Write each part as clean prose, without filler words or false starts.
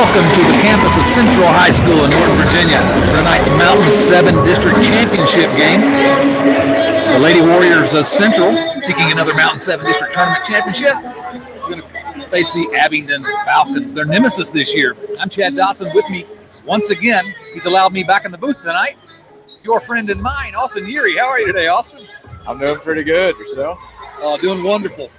welcome to the campus of Central High School in Northern Virginia for tonight's Mountain 7 District Championship game. The Lady Warriors of Central, seeking another Mountain 7 District Tournament Championship, are going to face the Abingdon Falcons, their nemesis this year. I'm Chad Dotson. With me once again, he's allowed me back in the booth tonight, your friend and mine, Austin Urie. How are you today, Austin? I'm doing pretty good. Yourself? Doing wonderful.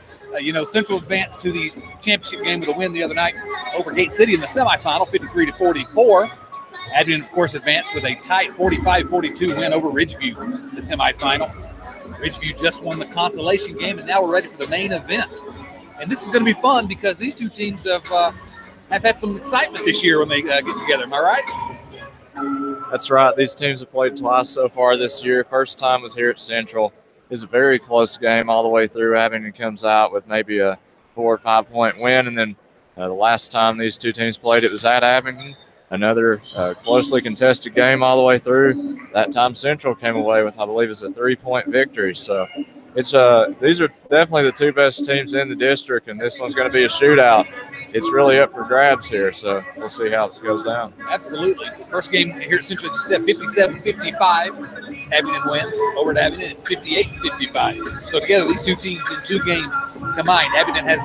Central advanced to the championship game with a win the other night over Gate City in the semifinal, 53-44. Abingdon, of course, advanced with a tight 45-42 win over Ridgeview in the semifinal. Ridgeview just won the consolation game, and now we're ready for the main event. And this is going to be fun because these two teams have had some excitement this year when they get together. Am I right? That's right. These teams have played twice so far this year. First time was here at Central. It's a very close game all the way through. Abingdon comes out with maybe a 4 or 5 point win, and then the last time these two teams played, it was at Abingdon. Another closely contested game all the way through. That time Central came away with, I believe, it's a 3-point victory. So it's these are definitely the two best teams in the district, and this one's going to be a shootout. It's really up for grabs here, so we'll see how it goes down. Absolutely. First game here at Central, you said 57-55. Abingdon wins. Over at Abingdon, it's 58-55. So together, these two teams in 2 games combined, Abingdon has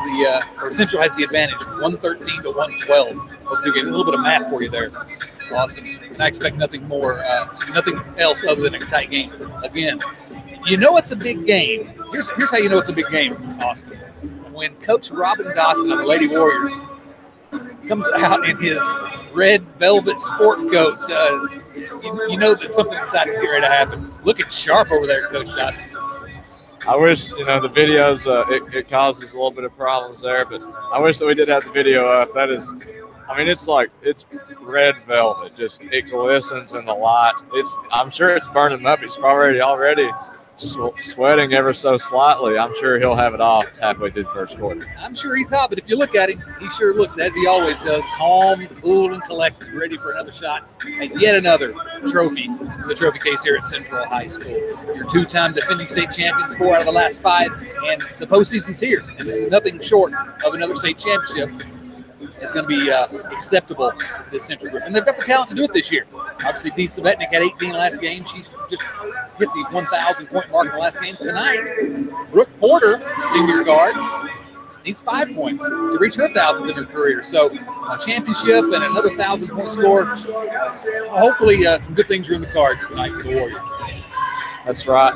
or Central has the advantage, 113-112 over 2 games. A little bit of math for you there, Austin. And I expect nothing more, nothing else other than a tight game. Again, you know it's a big game. Here's how you know it's a big game, Austin. When Coach Robin Dotson of the Lady Warriors comes out in his red velvet sport coat, you know that something exciting is getting ready to happen. Looking sharp over there, Coach Dotson. I wish, the videos, it causes a little bit of problems there, but I wish that we did have the video up. That is, it's red velvet. Just, it glistens in the light. I'm sure it's burning him up. He's already sweating ever so slightly. I'm sure he'll have it off halfway through the first quarter. I'm sure he's hot, but if you look at him, he sure looks, as he always does, calm, cool, and collected, ready for another shot at yet another trophy in the trophy case here at Central High School. Your 2-time defending state champions, 4 out of the last 5, and the postseason's here. And nothing short of another state championship is going to be acceptable to this Central group. And they've got the talent to do it this year. Obviously, Dee Savetnik had 18 last game. She's just hit the 1,000-point mark in the last game. Tonight, Brooke Porter, senior guard, needs 5 points to reach her 1,000th in her career. So a championship and another 1,000-point score. Hopefully, some good things are in the cards tonight for the Warriors. That's right.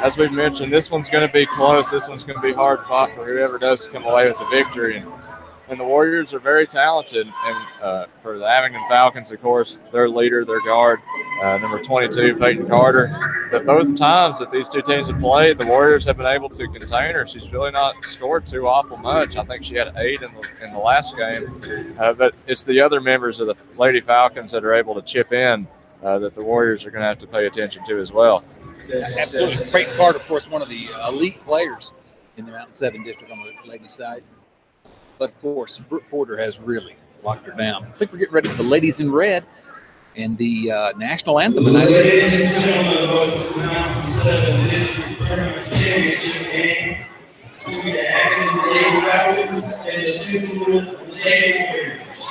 As we've mentioned, this one's going to be close. This one's going to be hard fought for whoever does come away with the victory. And the Warriors are very talented. And for the Abingdon Falcons, of course, their leader, their guard, number 22, Peyton Carter. But both times that these two teams have played, the Warriors have been able to contain her. She's really not scored too awful much. I think she had 8 in the last game. But it's the other members of the Lady Falcons that are able to chip in that the Warriors are going to have to pay attention to as well. Absolutely. Peyton Carter, of course, one of the elite players in the Mountain 7 district on the ladies' side. But, of course, Brooke Porter has really locked her down. I think we're getting ready for the ladies in red and the national anthem tonight. Ladies and gentlemen, welcome to the Mountain 7 District Tournament Championship game between the Abingdon Lady Falcons and the Central Lady Warriors.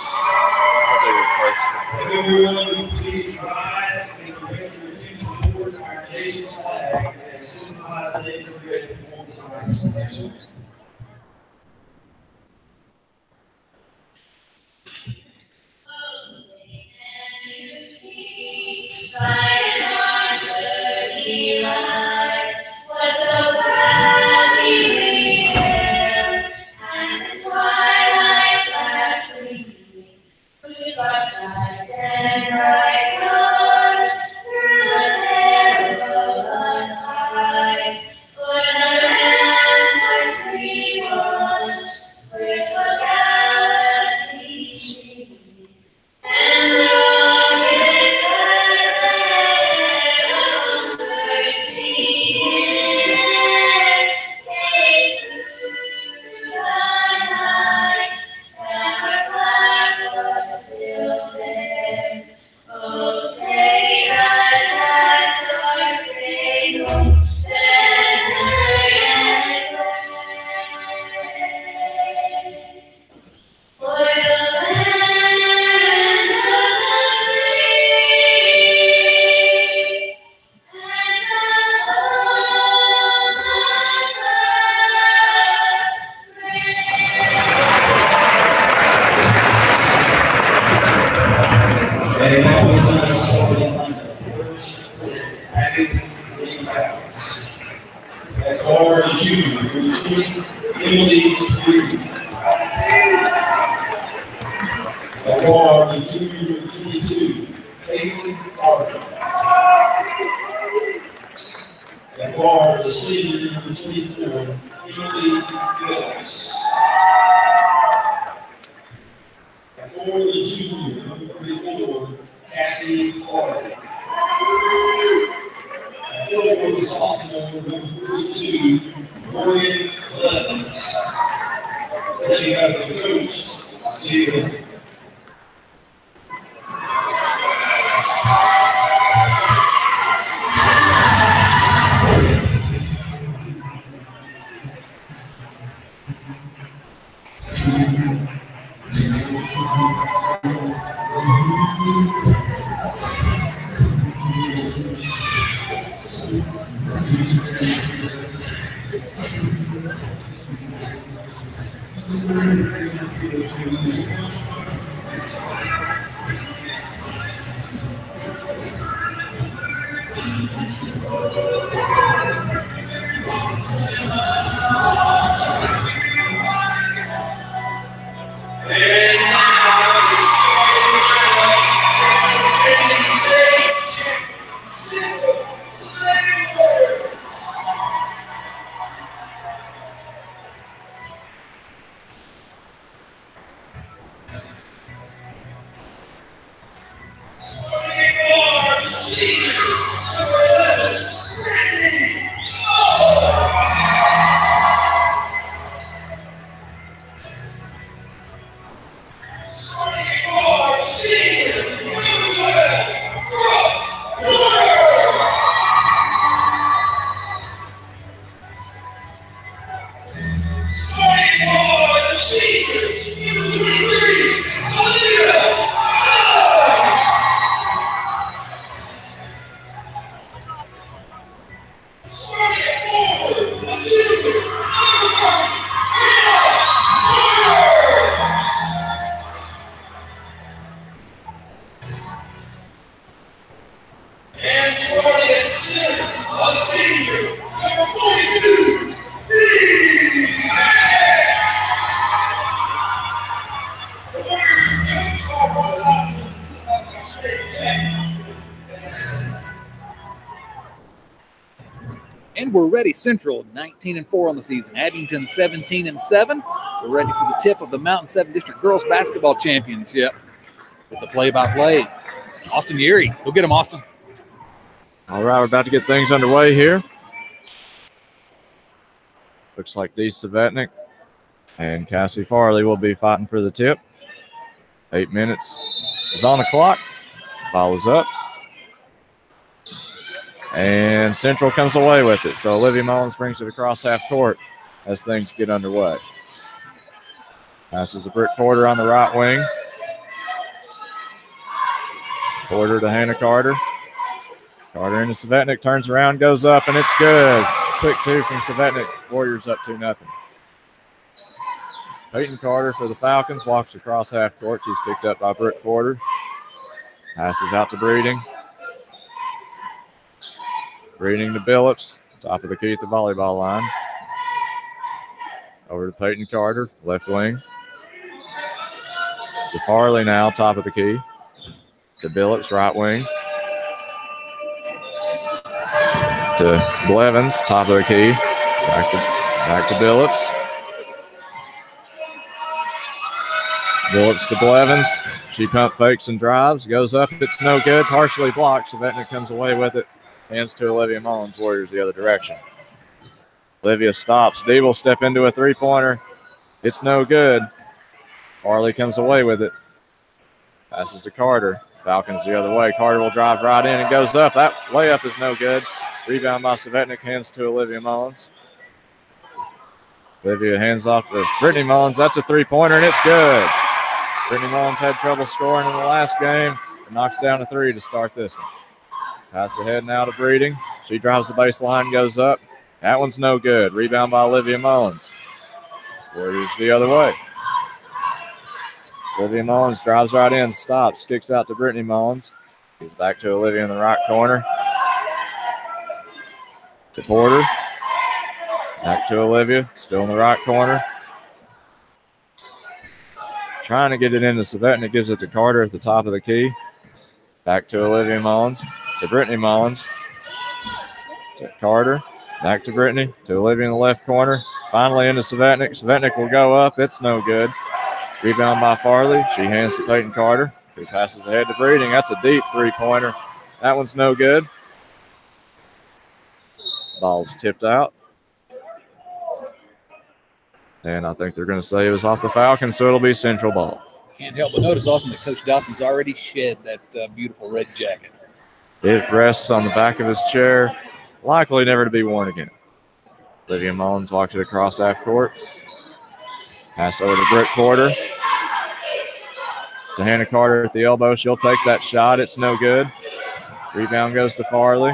Everyone, please rise and direct your attention towards our nation's flag as it symbolizes ladies in red perform tonight's selection. Light on 30 light, what so proudly we hailed, and the twilight's last gleaming, whose flashlights and bright stars through the perilous fight, for the ramparts we watched, where so gallantly streaming, and the rocket At guard, junior, number 20, Emily Green. At guard, the junior, number 22, Haley Carter. At guard, the senior, number 24, Emily Phillips. At forward, the junior, number 34, Cassie Carter. At forward, the sophomore, number 42, Morgan Levis. Then you have the coach, Jim. And we're ready. Central 19-4 on the season. Abingdon 17-7. We're ready for the tip of the Mountain 7 District Girls Basketball Championship with the play-by-play. Austin Geary. Go get him, Austin. All right, we're about to get things underway here. Looks like Dee Savetnik and Cassie Farley will be fighting for the tip. 8 minutes is on the clock. Ball is up. And Central comes away with it. So Olivia Mullins brings it across half court as things get underway. Passes to Britt Porter on the right wing. Porter to Hannah Carter. Carter into Savetnik, turns around, goes up, and it's good. Quick two from Savetnik. Warriors up 2-0. Peyton Carter for the Falcons walks across half court. She's picked up by Britt Porter. Passes out to Breeding. Breeding to Billups. Top of the key at the volleyball line. Over to Peyton Carter, left wing. To Farley now, top of the key. To Billups, right wing. To Blevins, top of the key. Back to Billups. Billups to Blevins. She pump fakes and drives. Goes up. It's no good. Partially blocked. Savetnik comes away with it. Hands to Olivia Mullins. Warriors the other direction. Olivia stops. Dee will step into a three-pointer. It's no good. Farley comes away with it. Passes to Carter. Falcons the other way. Carter will drive right in and goes up. That layup is no good. Rebound by Savetnik. Hands to Olivia Mullins. Olivia hands off to Brittany Mullins. That's a three-pointer, and it's good. Brittany Mullins had trouble scoring in the last game. Knocks down a three to start this one. Pass ahead now to Breeding. She drives the baseline, goes up. That one's no good. Rebound by Olivia Mullins. Warriors the other way. Olivia Mullins drives right in, stops, kicks out to Brittany Mullins. He's back to Olivia in the right corner. To Porter. Back to Olivia, still in the right corner. Trying to get it into Savetnik, gives it to Carter at the top of the key. Back to Olivia Mullins, to Brittany Mullins, to Carter, back to Brittany, to Olivia in the left corner. Finally into Savetnik. Savetnik will go up. It's no good. Rebound by Farley. She hands to Peyton Carter, who passes ahead to Breeding. That's a deep three-pointer. That one's no good. Ball's tipped out. And I think they're going to say it was off the Falcons, so it'll be Central ball. Can't help but notice, Austin, that Coach Dotson's already shed that beautiful red jacket. It rests on the back of his chair, likely never to be worn again. Olivia Mullins walks it across half court. Pass over to Britt Porter. To Hannah Carter at the elbow. She'll take that shot. It's no good. Rebound goes to Farley.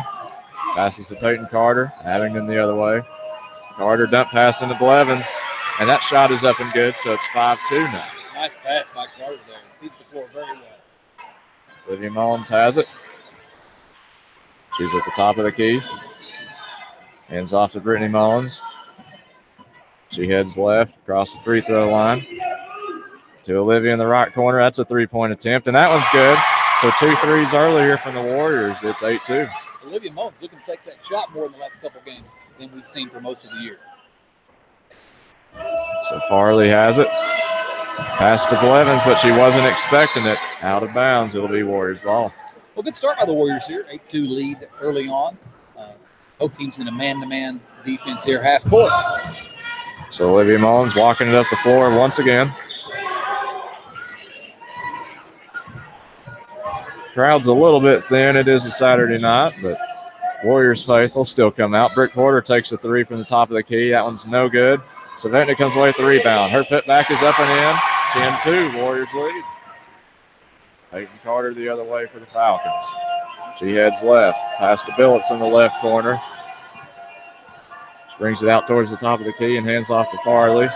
Passes to Peyton Carter. Abingdon the other way. Carter dump pass into Blevins. And that shot is up and good, so it's 5-2 now. Nice pass by Carter there. Sees the floor very well. Olivia Mullins has it. She's at the top of the key. Hands off to Brittany Mullins. She heads left across the free throw line. To Olivia in the right corner. That's a three-point attempt, and that one's good. So 2 threes earlier from the Warriors. It's 8-2. Olivia Mullins looking to take that shot more in the last couple games than we've seen for most of the year. So Farley has it. Pass to Blevins, but she wasn't expecting it. Out of bounds. It'll be Warriors ball. Well, good start by the Warriors here. 8-2 lead early on. Both teams in a man-to-man defense here, half court. So Olivia Mullins walking it up the floor once again. Crowd's a little bit thin. It is a Saturday night, but Warriors faithful still come out. Britt Porter takes a three from the top of the key. That one's no good. Savetnik comes away with the rebound. Her putback is up and in. 10-2, Warriors lead. Peyton Carter the other way for the Falcons. She heads left. Pass to Billets in the left corner. She brings it out towards the top of the key and hands off to Farley.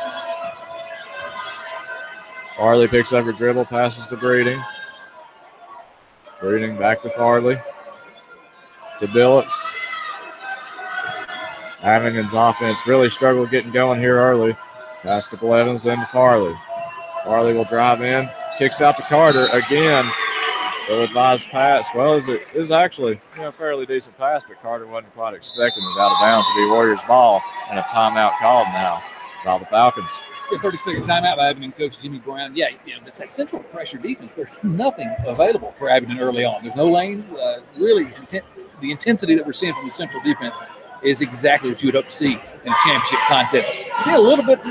Farley picks up her dribble, passes to Breeding. Breeding back to Farley. To Billets. Abingdon's offense really struggled getting going here early. Pass to Blevins, then to Farley. Farley will drive in. Kicks out to Carter again. Ill-advised pass. Well, it is actually a fairly decent pass, but Carter wasn't quite expecting it out of bounds to be Warriors ball, and a timeout called now by the Falcons. 30-second timeout by Abingdon coach Jimmy Brown. Yeah, that's that central pressure defense. There's nothing available for Abingdon early on. There's no lanes. Really, the intensity that we're seeing from the central defense is exactly what you would hope to see in a championship contest. See a little bit,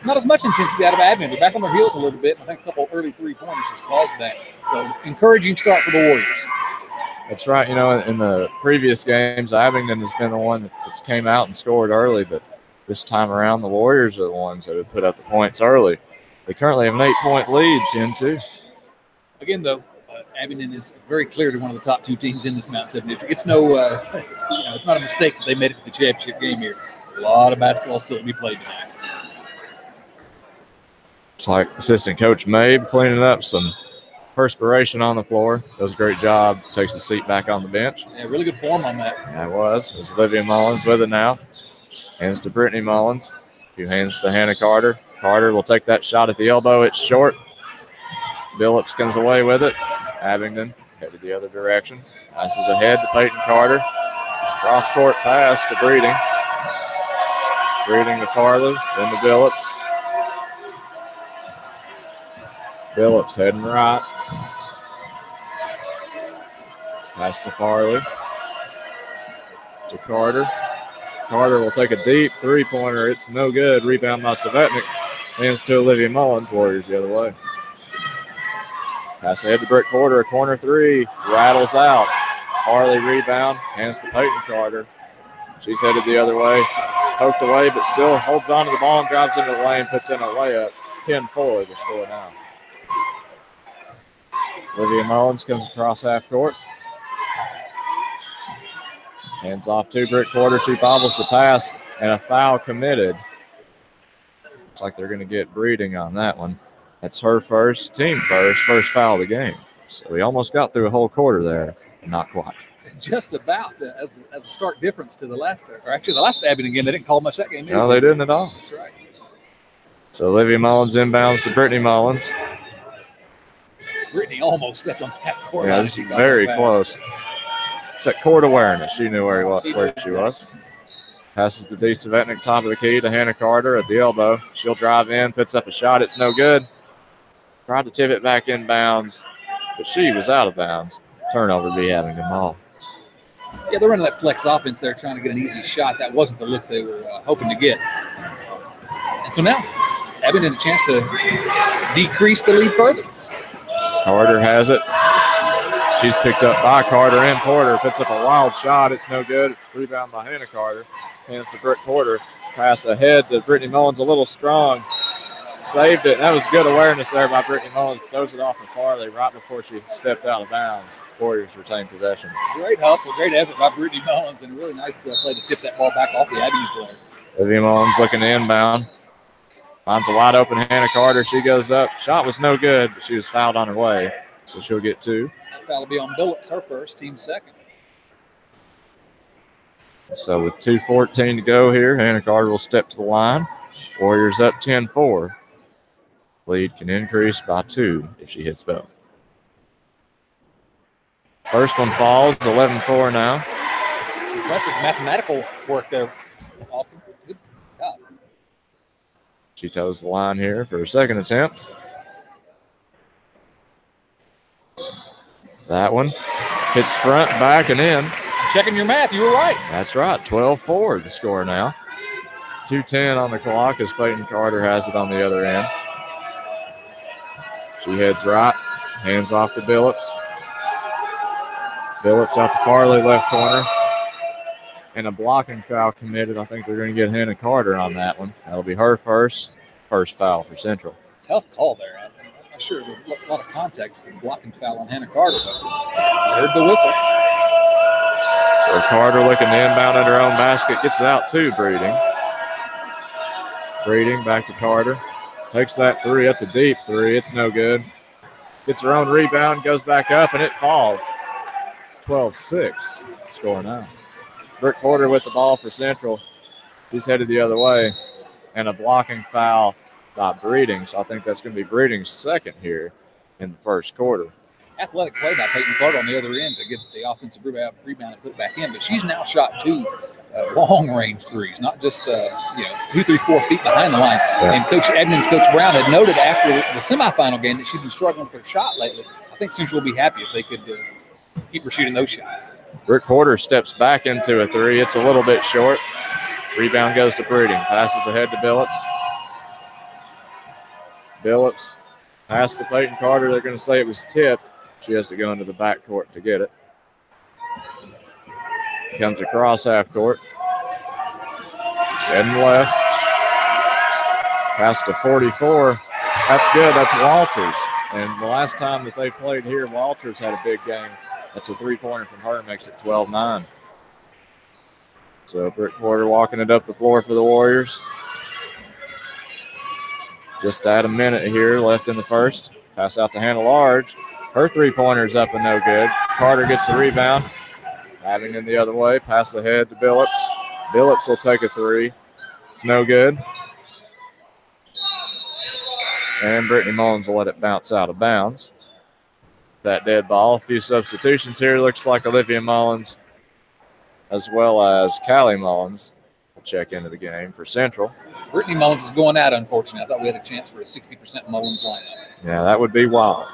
not as much intensity out of Abingdon. They're back on their heels a little bit. I think a couple early three-pointers has caused that. So, encouraging start for the Warriors. That's right. In the previous games, Abingdon has been the one that's came out and scored early, but this time around, the Warriors are the ones that have put up the points early. They currently have an 8-point lead, 10-2. Again, though, Abingdon is very clearly one of the top 2 teams in this Mountain 7 district. It's no, it's not a mistake that they made it to the championship game here. A lot of basketball still to be played tonight. It's like assistant coach Mabe cleaning up some perspiration on the floor. Does a great job. Takes the seat back on the bench. Yeah, really good form on that. That was. It's Olivia Mullins with it now. Hands to Brittany Mullins, who hands to Hannah Carter. Carter will take that shot at the elbow. It's short. Billups comes away with it. Abingdon headed the other direction. Passes ahead to Peyton Carter. Cross-court pass to Breeding. Breeding to Farley, then to Billups. Billups heading right. Pass to Farley. To Carter. Carter will take a deep three-pointer. It's no good. Rebound by Savetnik. Hands to Olivia Mullins. Warriors the other way. Pass ahead to Britt Porter. A corner three. Rattles out. Farley rebound. Hands to Peyton Carter. She's headed the other way. Poked away, but still holds on to the ball and drives into the lane. Puts in a layup. 10-4 the score now. Olivia Mullins comes across half court. Hands off to Britt Porter. She bobbles the pass, and a foul committed. Looks like they're going to get Breeding on that one. That's her first foul of the game. So we almost got through a whole quarter there, but not quite. just about as a stark difference to the last, or actually the last Abingdon game. They didn't call much that game. No, they didn't at all. That's right. So Olivia Mullins inbounds to Brittany Mullins. Brittany almost stepped on the half court. Yeah, it's very close. It's that court awareness. She knew where she was. Passes to D. Savetnik, top of the key to Hannah Carter at the elbow. She'll drive in, puts up a shot. It's no good. Tried to tip it back inbounds, but she was out of bounds. Turnover be having them all. Yeah, they're running that flex offense there, trying to get an easy shot. That wasn't the look they were hoping to get. And so now, Abingdon a chance to decrease the lead further. Carter has it. She's picked up by Carter and Porter. Puts up a wild shot. It's no good. Rebound by Hannah Carter. Hands to Britt Porter. Pass ahead to Brittany Mullins, a little strong. Saved it. That was good awareness there by Brittany Mullins. Throws it off to Farley right before she stepped out of bounds. Warriors retain possession. Great hustle, great effort by Brittany Mullins, and a really nice play to tip that ball back off the Abingdon player. Olivia Mullins looking to inbound. Finds a wide open Hannah Carter. She goes up. Shot was no good, but she was fouled on her way, so she'll get 2. That foul will be on Billups, her first, team second. So with 2:14 to go here, Hannah Carter will step to the line. Warriors up 10-4. Lead can increase by 2 if she hits both. First one falls, 11-4 now. It's impressive mathematical work there. Awesome. Good job. She toes the line here for her second attempt. That one hits front, back, and in. Checking your math, you were right. That's right, 12-4 the score now. 2:10 on the clock as Peyton Carter has it on the other end. She heads right, hands off to Billups. Billups out to Farley, left corner. And a blocking foul committed. I think they're going to get Hannah Carter on that one. That'll be her first foul for Central. Tough call there. I'm not sure there's a lot of contact for the blocking foul on Hannah Carter, but I heard the whistle. So Carter looking to inbound at her own basket. Gets it out to Breeding. Breeding back to Carter. Takes that 3. That's a deep 3. It's no good. Gets her own rebound, goes back up, and it falls. 12-6 score now. Britt Porter with the ball for Central. He's headed the other way. And a blocking foul by Breeding. So I think that's going to be Breeding's second here in the first quarter. Athletic play by Peyton Carter on the other end to get the offensive rebound and put it back in. But she's now shot 2 long-range threes, not just 2, 3, 4 feet behind the line. Yeah. And Abingdon's Coach Brown had noted after the semifinal game that she'd been struggling with her shot lately. I think Central will be happy if they could keep her shooting those shots. Britt Porter steps back into a 3. It's a little bit short. Rebound goes to Breeding. Passes ahead to Billups. Billups pass to Peyton Carter. They're going to say it was tipped. She has to go into the backcourt to get it. Comes across half court. Heading left. Pass to 44. That's good. That's Walters. And the last time that they played here, Walters had a big game. That's a 3-pointer from her. Makes it 12-9. So Britt Porter walking it up the floor for the Warriors. Just at a minute here left in the first. Pass out to Hannah Large. Her 3-pointer's up and no good. Carter gets the rebound. Abingdon the other way. Pass ahead to Billups. Billups will take a 3. It's no good. And Brittany Mullins will let it bounce out of bounds. That dead ball. A few substitutions here. Looks like Olivia Mullins as well as Callie Mullins will check into the game for Central. Brittany Mullins is going out, unfortunately. I thought we had a chance for a 60% Mullins lineup. Yeah, that would be wild.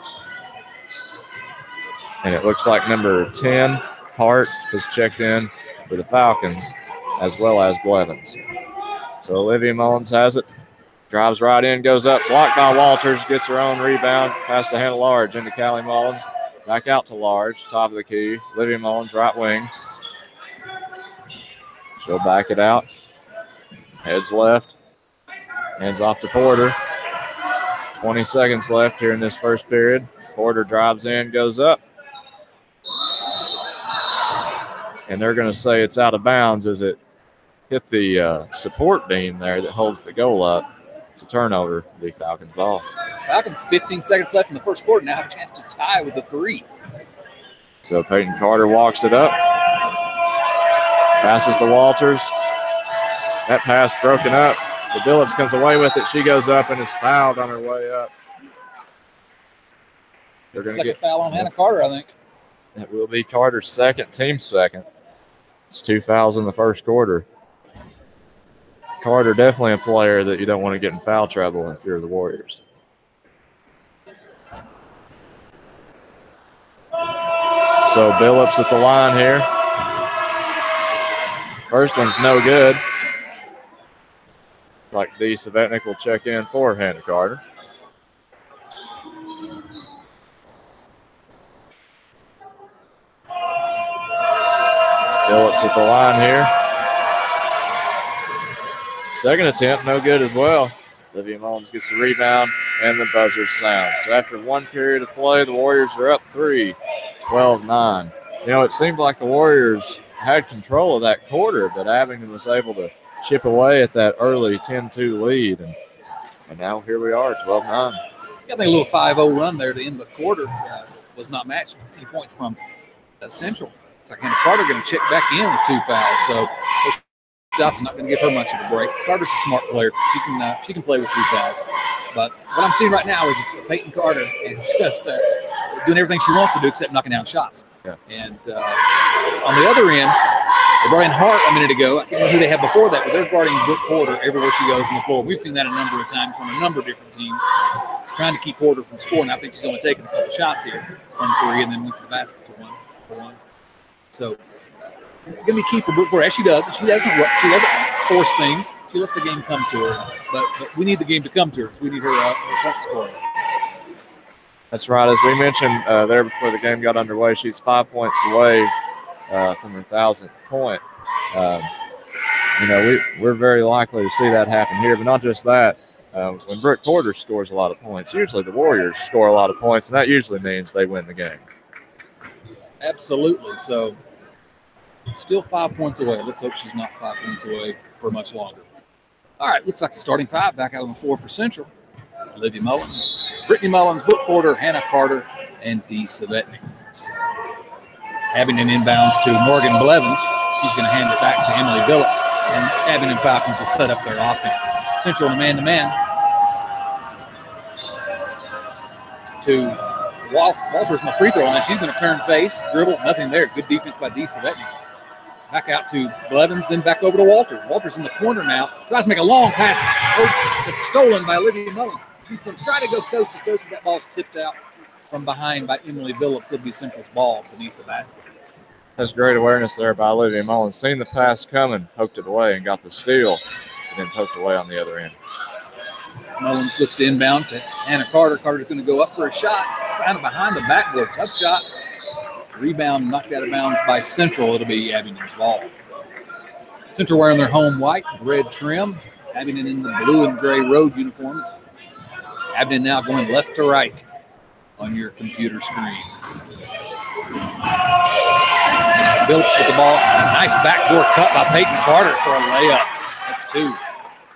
And it looks like number 10, Hart, has checked in for the Falcons, as well as Blevins. So Olivia Mullins has it. Drives right in, goes up, blocked by Walters, gets her own rebound, pass to Hannah Large into Callie Mullins. Back out to Large, top of the key. Olivia Mullins, right wing. She'll back it out. Heads left. Hands off to Porter. 20 seconds left here in this first period. Porter drives in, goes up. And they're going to say it's out of bounds as it hit the support beam there that holds the goal up. It's a turnover, the Falcons ball. Falcons, 15 seconds left in the first quarter, now have a chance to tie with the 3. So Peyton Carter walks it up. Passes to Walters. That pass broken up. The Billups comes away with it. She goes up and is fouled on her way up. They're going to get foul on Hannah Carter, I think. That will be Carter's second, team second. It's 2 fouls in the first quarter. Carter definitely a player that you don't want to get in foul trouble if you're the Warriors. So Billups at the line here. First one's no good. Like D. Savetnik will check in for Hannah Carter. Billups at the line here. Second attempt, no good as well. Olivia Mullins gets the rebound, and the buzzer sounds. So after one period of play, the Warriors are up 3, 12-9. You know, it seemed like the Warriors had control of that quarter, but Abingdon was able to chip away at that early 10-2 lead. And now here we are, 12-9. Yeah, I think a little 5-0 run there to end the quarter was not matched with any points from Central. It's like Hannah Carter going to check back in with 2 fouls. So Johnson's not going to give her much of a break. Carter's a smart player. She can play with 2 fouls. But what I'm seeing right now is it's Peyton Carter is just doing everything she wants to do except knocking down shots. Yeah. And on the other end, they brought in Hart a minute ago. I can't remember who they had before that, but they're guarding Brooke Porter everywhere she goes on the floor. We've seen that a number of times from a number of different teams, trying to keep Porter from scoring. I think she's only taken a couple shots here, 1-3, and then went to the basket to 1-1. So it's going to be key for Brooke Porter, as she does. She doesn't force things. She lets the game come to her. But we need the game to come to her because we need her point scoring. That's right. As we mentioned there before the game got underway, she's 5 points away from her 1,000th point. We're very likely to see that happen here. But not just that. When Brooke Porter scores a lot of points, usually the Warriors score a lot of points, and that usually means they win the game. Absolutely. So still 5 points away. Let's hope she's not 5 points away for much longer. All right, looks like the starting 5 back out on the floor for Central. Olivia Mullins, Brittany Mullins, Brooke Porter, Hannah Carter, and D. Savetnik. Abingdon inbounds to Morgan Blevins. He's going to hand it back to Emily Billups, and Abingdon Falcons will set up their offense. Central in a man-to-man to Walters in the free throw line. She's going to turn face, dribble, nothing there. Good defense by D. Savetnik. Back out to Blevins, then back over to Walters. Walters in the corner now. Tries to make a long pass. It's stolen by Olivia Mullins. She's going to try to go coast to coast, but that ball's tipped out from behind by Emily Billups. It'll be Central's ball beneath the basket. That's great awareness there by Olivia Mullins. Seen the pass coming, poked it away, and got the steal, and then poked away on the other end. Mullins looks to inbound to Hannah Carter. Carter's going to go up for a shot. Kind of behind the backboard. Tough shot. Rebound knocked out of bounds by Central. It'll be Abingdon's ball. Central wearing their home white, red trim. Abingdon in the blue and gray road uniforms. Abingdon now going left to right on your computer screen. Billups with the ball. Nice backdoor cut by Peyton Carter for a layup. That's 2.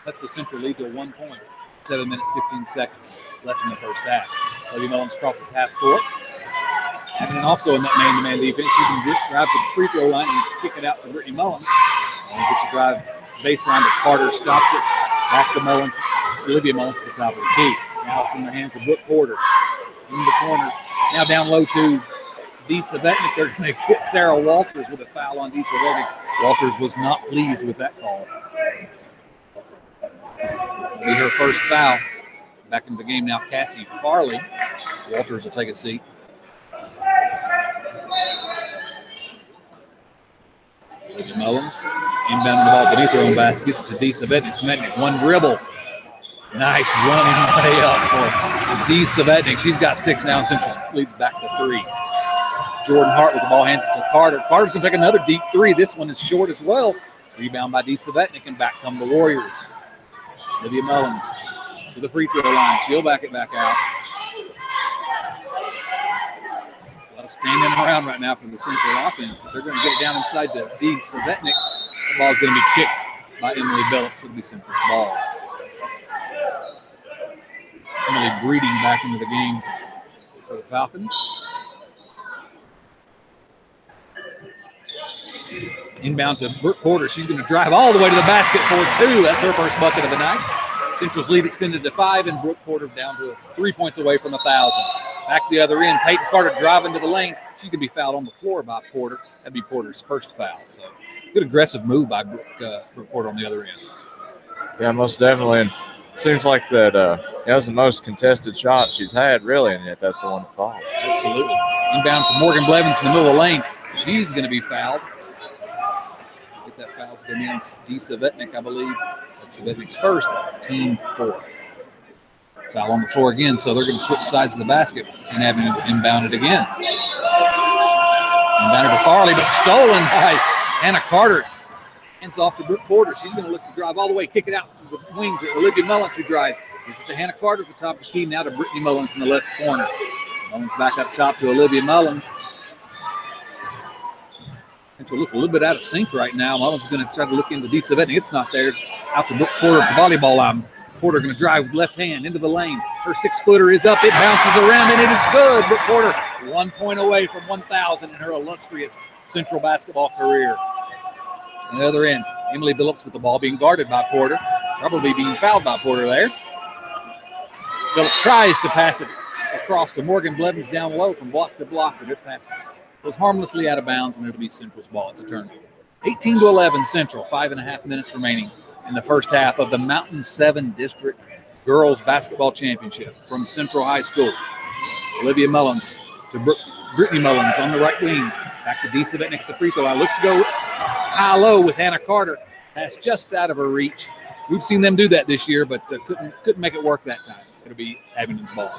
That's the Central lead to 1 point. 7 minutes, 15 seconds left in the first half. Olivia Mullins crosses half court. Abingdon also in that man-to-man defense. You can drive to the free throw line and kick it out to Brittany Mullins. And get you drive baseline to Carter, stops it. Back to Mullins. Olivia Mullins at the top of the key. Now it's in the hands of Brooke Porter. In the corner. Now down low to D. Savetnik. They're going to get Sarah Walters with a foul on D. Savetnik. Walters was not pleased with that call. It'll be her first foul. Back into the game now, Cassie Farley. Walters will take a seat. Olivia Mullins inbounding the ball beneath her own basket. Gets to D. Savetnik. Savetnik, one dribble. Nice running layup for D. Savetnik. She's got 6 now. Central leads back to 3. Jordan Hart with the ball, hands it to Carter. Carter's going to take another deep 3. This one is short as well. Rebound by D. Savetnik, and back come the Warriors. Olivia Mullins to the free throw line. She'll back it back out. A lot of standing around right now for the Central offense, but they're going to get it down inside to D. Savetnik. The ball is going to be kicked by Emily Billups. It'll be Central's ball. Emily Breeding back into the game for the Falcons. Inbound to Brooke Porter. She's going to drive all the way to the basket for 2. That's her first bucket of the night. Central's lead extended to 5, and Brooke Porter down to 3 points away from 1,000. Back the other end, Peyton Carter driving to the lane. She's going to be fouled on the floor by Porter. That'd be Porter's first foul. So good aggressive move by Brooke Porter on the other end. Yeah, most definitely. And it seems like that that's the most contested shot she's had, really, and yet that's the one that falls. Absolutely. Inbound to Morgan Blevins in the middle of the lane. She's going to be fouled. That foul's going to be on D. Savetnik, I believe. That's Savetnik's first, team 4th. Foul on the floor again, so they're going to switch sides of the basket and have him inbounded again. Inbounded to Farley, but stolen by Hannah Carter. Hands off to Brooke Porter. She's going to look to drive all the way, kick it out from the wing to Olivia Mullins, who drives. It's to Hannah Carter at the top of the key, now to Brittany Mullins in the left corner. Mullins back up top to Olivia Mullins. Central looks a little bit out of sync right now. Mullins is going to try to look into D. Savetnik. It's not there. Out to Brooke Porter at the volleyball line. Porter going to drive with left hand into the lane. Her 6-footer is up. It bounces around, and it is good. Brooke Porter 1 point away from 1,000 in her illustrious Central basketball career. On the other end, Emily Billups with the ball being guarded by Porter. Probably being fouled by Porter there. Billups tries to pass it across to Morgan Blevins down low from block to block, but it pass was harmlessly out of bounds, and it'll be Central's ball. It's a turnover. 18-11 Central, 5.5 minutes remaining in the first half of the Mountain 7 District Girls Basketball Championship from Central High School. Olivia Mullins to Brittany Mullins on the right wing. Back to D. Savetnik at the free throw line. Looks to go high-low with Hannah Carter. Pass just out of her reach. We've seen them do that this year, but couldn't make it work that time. It'll be Abingdon's ball.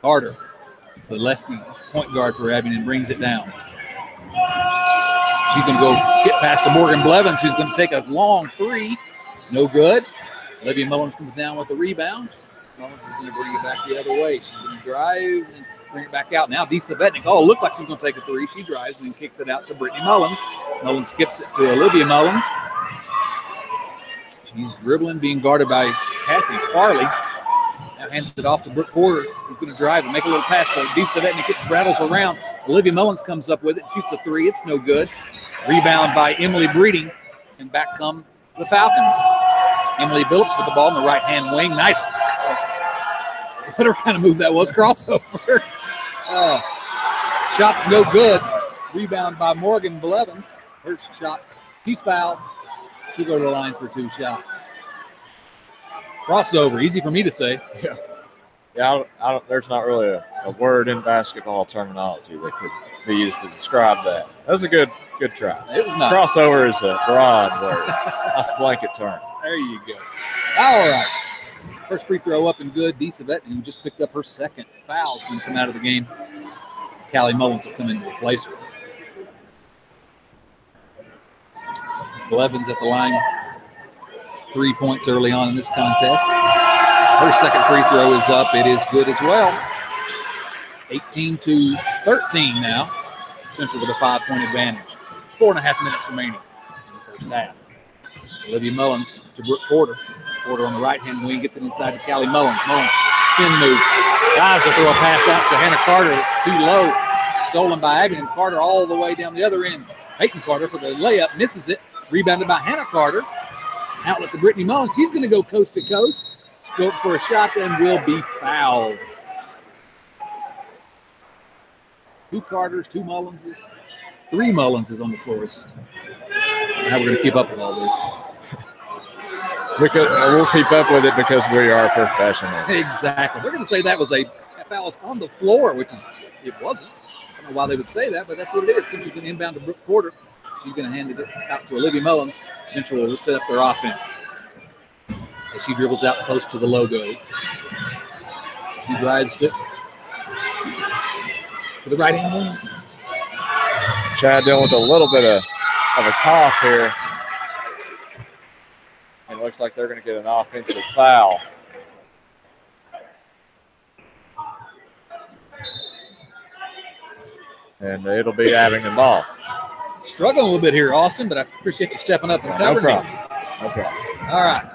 Carter, the lefty point guard for Abingdon, brings it down. She's going to go skip past to Morgan Blevins, who's going to take a long 3. No good. Olivia Mullins comes down with the rebound. Mullins is going to bring it back the other way. She's going to drive and bring it back out. Now D. Savetnik, looked like she's going to take a 3. She drives and then kicks it out to Brittany Mullins. Mullins skips it to Olivia Mullins. She's dribbling, being guarded by Cassie Farley. Now hands it off to Brooke Porter, who's going to drive and make a little pass to D. Savetnik. It rattles around. Olivia Mullins comes up with it, shoots a 3. It's no good. Rebound by Emily Breeding, and back come the Falcons. Emily Billups with the ball in the right-hand wing. Nice. Whatever kind of move that was, crossover. Shot's no good. Rebound by Morgan Blevins. Her shot, she's fouled. She'll go to the line for 2 shots. Crossover, easy for me to say. Yeah, I don't, there's not really a word in basketball terminology that could be used to describe that. That was a good try. It was nice. Crossover is a broad word. That's a blanket term. There you go. All right. First free throw up and good. D. Savetnik, who just picked up her second foul, is going to come out of the game. Callie Mullins will come in to replace her. Blevins at the line. 3 points early on in this contest. Her second free throw is up. It is good as well. 18-13 now. Central with a 5-point advantage. 4.5 minutes remaining in the first half. Olivia Mullins to Brooke Porter. Porter on the right-hand wing gets it inside to Callie Mullins. Mullins spin move. Guys will throw a pass out to Hannah Carter. It's too low. Stolen by Abingdon. Carter all the way down the other end. Peyton Carter for the layup. Misses it. Rebounded by Hannah Carter. Outlet to Brittany Mullins. She's going to go coast to coast. Go for a shot and will be fouled. 2 Carters, 2 Mullinses, 3 Mullinses on the floor. It's just how we're going to keep up with all this. Because we'll keep up with it because we are professionals. Exactly. We're going to say that foul was on the floor, which it wasn't. I don't know why they would say that, but that's what it is. Central's going to inbound to Brooke Porter. She's going to hand it out to Olivia Mullins. Central will set up their offense. As she dribbles out close to the logo. She drives to the right-hand wing. Chad dealing with a little bit of a cough here. It looks like they're going to get an offensive foul. And it'll be Abingdon ball. Struggling a little bit here, Austin, but I appreciate you stepping up and covering me. No problem. All right.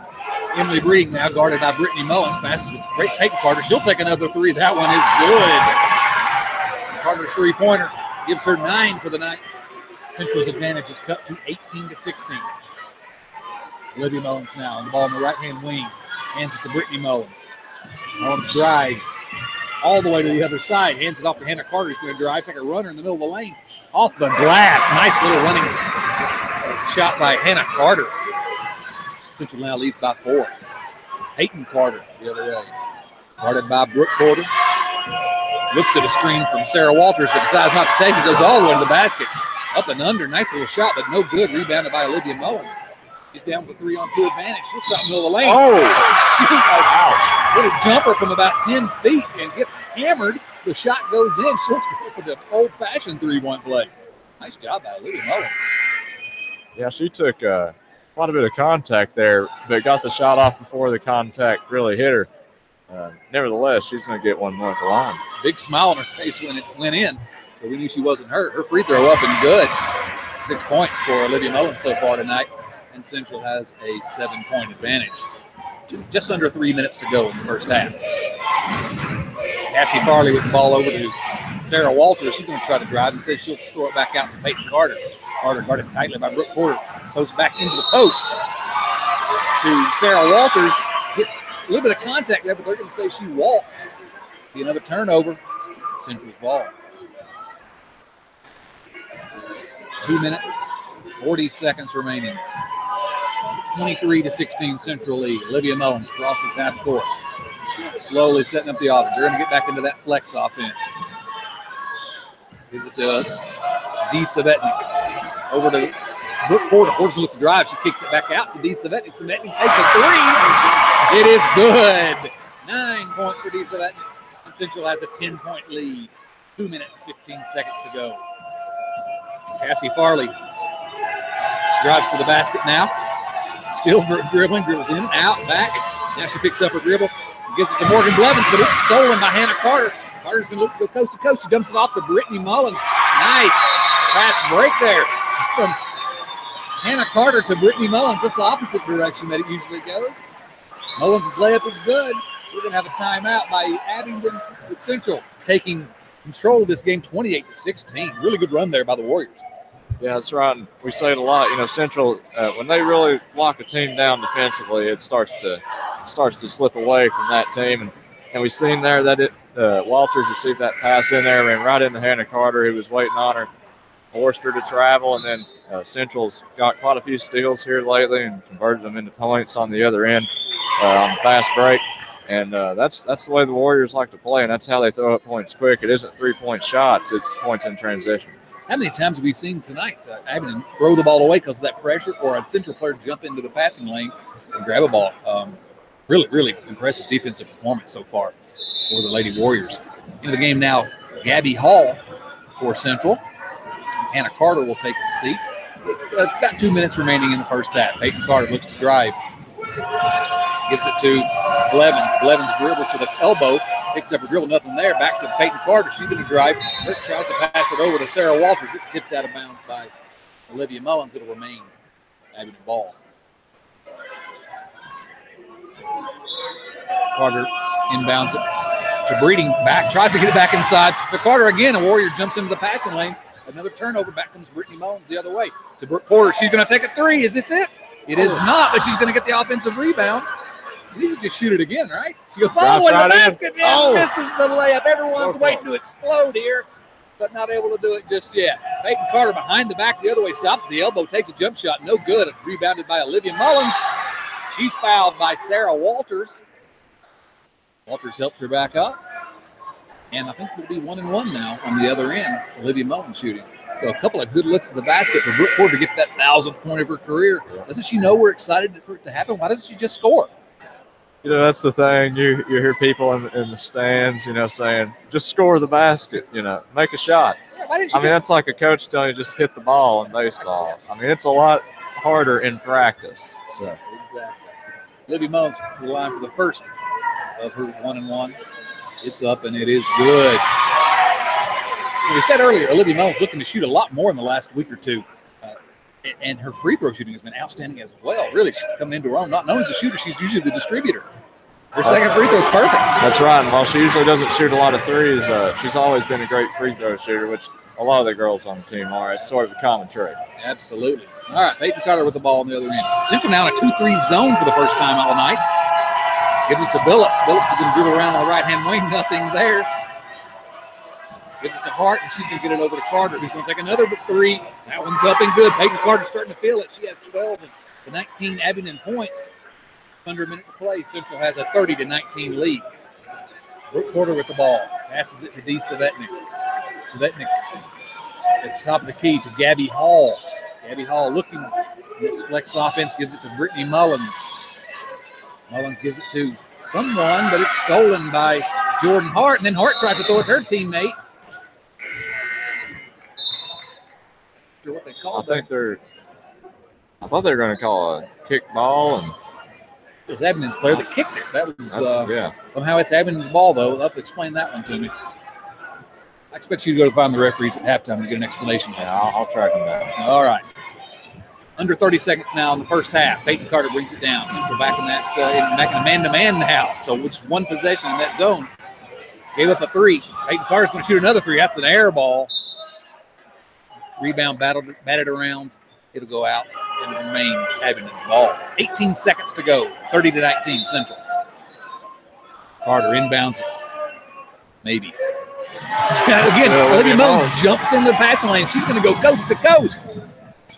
Emily Breeding now guarded by Brittany Mullins. Passes it to Peyton Carter. She'll take another 3. That one is good. Carter's 3-pointer gives her 9 for the night. Central's advantage is cut to 18-16. Olivia Mullins now on the ball in the right-hand wing. Hands it to Brittany Mullins. Mullins drives all the way to the other side. Hands it off to Hannah Carter. He's going to drive, take a runner in the middle of the lane. Off the glass. Nice little running shot by Hannah Carter. Central now leads by 4. Peyton Carter the other way. Guarded by Brooke Porter. Looks at a screen from Sarah Walters, but decides not to take it. Goes all the way to the basket. Up and under. Nice little shot, but no good. Rebounded by Olivia Mullins. She's down with a 3-on-2 advantage. She'll stop in the middle of the lane. Oh! Ouch. Little jumper from about 10 feet and gets hammered. The shot goes in. She'll go for the old-fashioned 3-point play. Nice job by Olivia Mullins. Yeah, she took quite a bit of contact there, but got the shot off before the contact really hit her. Nevertheless, she's going to get one more at the line. Big smile on her face when it went in, so we knew she wasn't hurt. Her free throw up and good. 6 points for Olivia Mullins so far tonight, and Central has a 7-point advantage. Just under 3 minutes to go in the first half. Cassie Farley with the ball over to Sarah Walters. She's going to try to drive and says she'll throw it back out to Peyton Carter. Carter guarded tightly by Brooke Porter. Goes back into the post to Sarah Walters. Gets a little bit of contact there, but they're going to say she walked. Be another turnover. Central's ball. 2 minutes, 40 seconds remaining. 23-16 Central lead. Olivia Mullins crosses half court. Slowly setting up the offense. They're going to get back into that flex offense. Gives it to Dee Savetnik. Over to Brooke Porter. Porter's going to look to drive. She kicks it back out to Dee Savetnik. Savetnik takes a 3. It is good. 9 points for Dee Savetnik. And Central has a 10-point lead. 2 minutes, 15 seconds to go. Cassie Farley drives to the basket now. Still dribbling, dribbles in, out, back. Now she picks up her dribble, gives it to Morgan Blevins, but it's stolen by Hannah Carter. Carter's going to look to go coast to coast. She dumps it off to Brittany Mullins. Nice fast break there from Hannah Carter to Brittany Mullins. That's the opposite direction that it usually goes. Mullins' layup is good. We're going to have a timeout by Abingdon with Central taking control of this game 28-16. Really good run there by the Warriors. Yeah, that's right. We say it a lot. You know, Central, when they really lock a team down defensively, it starts to slip away from that team. And we've seen there that Walters received that pass in there, ran right into Hannah Carter, who was waiting on her, forced her to travel. And then Central's got quite a few steals here lately and converted them into points on the other end on the fast break. And that's the way the Warriors like to play, and that's how they throw up points quick. It isn't 3-point shots; it's points in transition. How many times have we seen tonight Abingdon throw the ball away because of that pressure, or a Central player jump into the passing lane and grab a ball? Really, really impressive defensive performance so far for the Lady Warriors. Into the game now, Gabby Hall for Central. Hannah Carter will take the seat. About 2 minutes remaining in the first half. Peyton Carter looks to drive. Gives it to Blevins. Blevins dribbles to the elbow. Picks up a dribble, nothing there. Back to Peyton Carter. She's going to drive. Tries to pass it over to Sarah Walters. It's tipped out of bounds by Olivia Mullins. It'll remain Abingdon ball. Carter inbounds it to Breeding. Back. Tries to get it back inside. To Carter again. A Warrior jumps into the passing lane. Another turnover. Back comes Brittany Mullins the other way. To Brooke Porter. She's going to take a 3. Is this it? It is not, but she's going to get the offensive rebound. She needs to just shoot it again, right? She goes all the way to the basket and misses the layup. Everyone's waiting to explode here, but not able to do it just yet. Peyton Carter behind the back the other way, stops the elbow, takes a jump shot. No good. Rebounded by Olivia Mullins. She's fouled by Sarah Walters. Walters helps her back up. And I think we'll be 1-1 now on the other end. Olivia Mullins shooting. So a couple of good looks at the basket for Brooke Porter to get that 1,000th point of her career. Doesn't she know we're excited for it to happen? Why doesn't she just score? You know, that's the thing. You hear people in the stands, you know, saying, just score the basket, you know, make a shot. Yeah, why didn't you that's like a coach telling you just hit the ball in baseball. I mean, it's a lot harder in practice. So Exactly. Olivia Mullins for the line for the first of her 1-1. It's up and it is good. We said earlier, Olivia Mullins looking to shoot a lot more in the last week or two. And her free throw shooting has been outstanding as well. Really, she's coming into her own. Not known as a shooter, she's usually the distributor. Her second free throw is perfect. That's right. And while she usually doesn't shoot a lot of threes, she's always been a great free throw shooter, which a lot of the girls on the team are. It's sort of a common trait. Absolutely. All right, Peyton Carter with the ball on the other end. Central now in a 2-3 zone for the first time all night. Gives it to Billups. Billups is going to dribble around on the right-hand wing. Nothing there. Gives it to Hart, and she's going to get it over to Carter, who's going to take another three. That one's up and good. Peyton Carter's starting to feel it. She has 12 and the 19 Abingdon points. Under a minute to play. Central has a 30-19 lead. Brooke Porter with the ball. Passes it to Dee Savetnik. Savetnik at the top of the key to Gabby Hall. Gabby Hall looking at this flex offense, gives it to Brittany Mullins. Mullins gives it to someone, but it's stolen by Jordan Hart, and then Hart tries to throw it to her teammate. What they call I thought they were going to call a kick ball, and it was Abingdon's player that kicked it. That was yeah. Somehow it's Abingdon's ball, though. They'll have to explain that one to me. I expect you to go to find the referees at halftime to get an explanation. Yeah, I'll track them down. All right. Under 30 seconds now in the first half. Peyton Carter brings it down. Central back in that back in a man-to-man now. So it's one possession in that zone. Gave up a three. Peyton Carter's going to shoot another three. That's an air ball. Rebound batted around. It'll go out and remain Abingdon's ball. 18 seconds to go. 30-19 Central. Carter inbounds it. Maybe. Again, Olivia Mullins jumps in the passing lane. She's going to go coast to coast.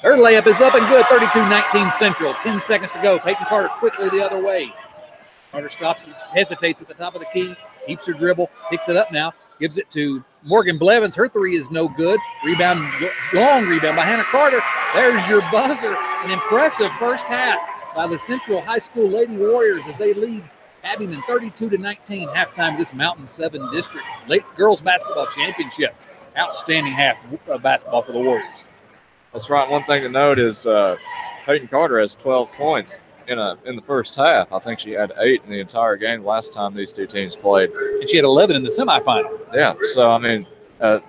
Her layup is up and good. 32-19 Central. 10 seconds to go. Peyton Carter quickly the other way. Carter stops and hesitates at the top of the key. Keeps her dribble. Picks it up now. Gives it to Morgan Blevins. Her three is no good. Rebound, long rebound by Hannah Carter. There's your buzzer. An impressive first half by the Central High School Lady Warriors as they lead Abingdon 32-19. Halftime of this Mountain 7 District Late Girls Basketball Championship. Outstanding half of basketball for the Warriors. That's right. One thing to note is Peyton Carter has 12 points in the first half. I think she had 8 in the entire game last time these two teams played. And she had 11 in the semifinal. Yeah, so, I mean,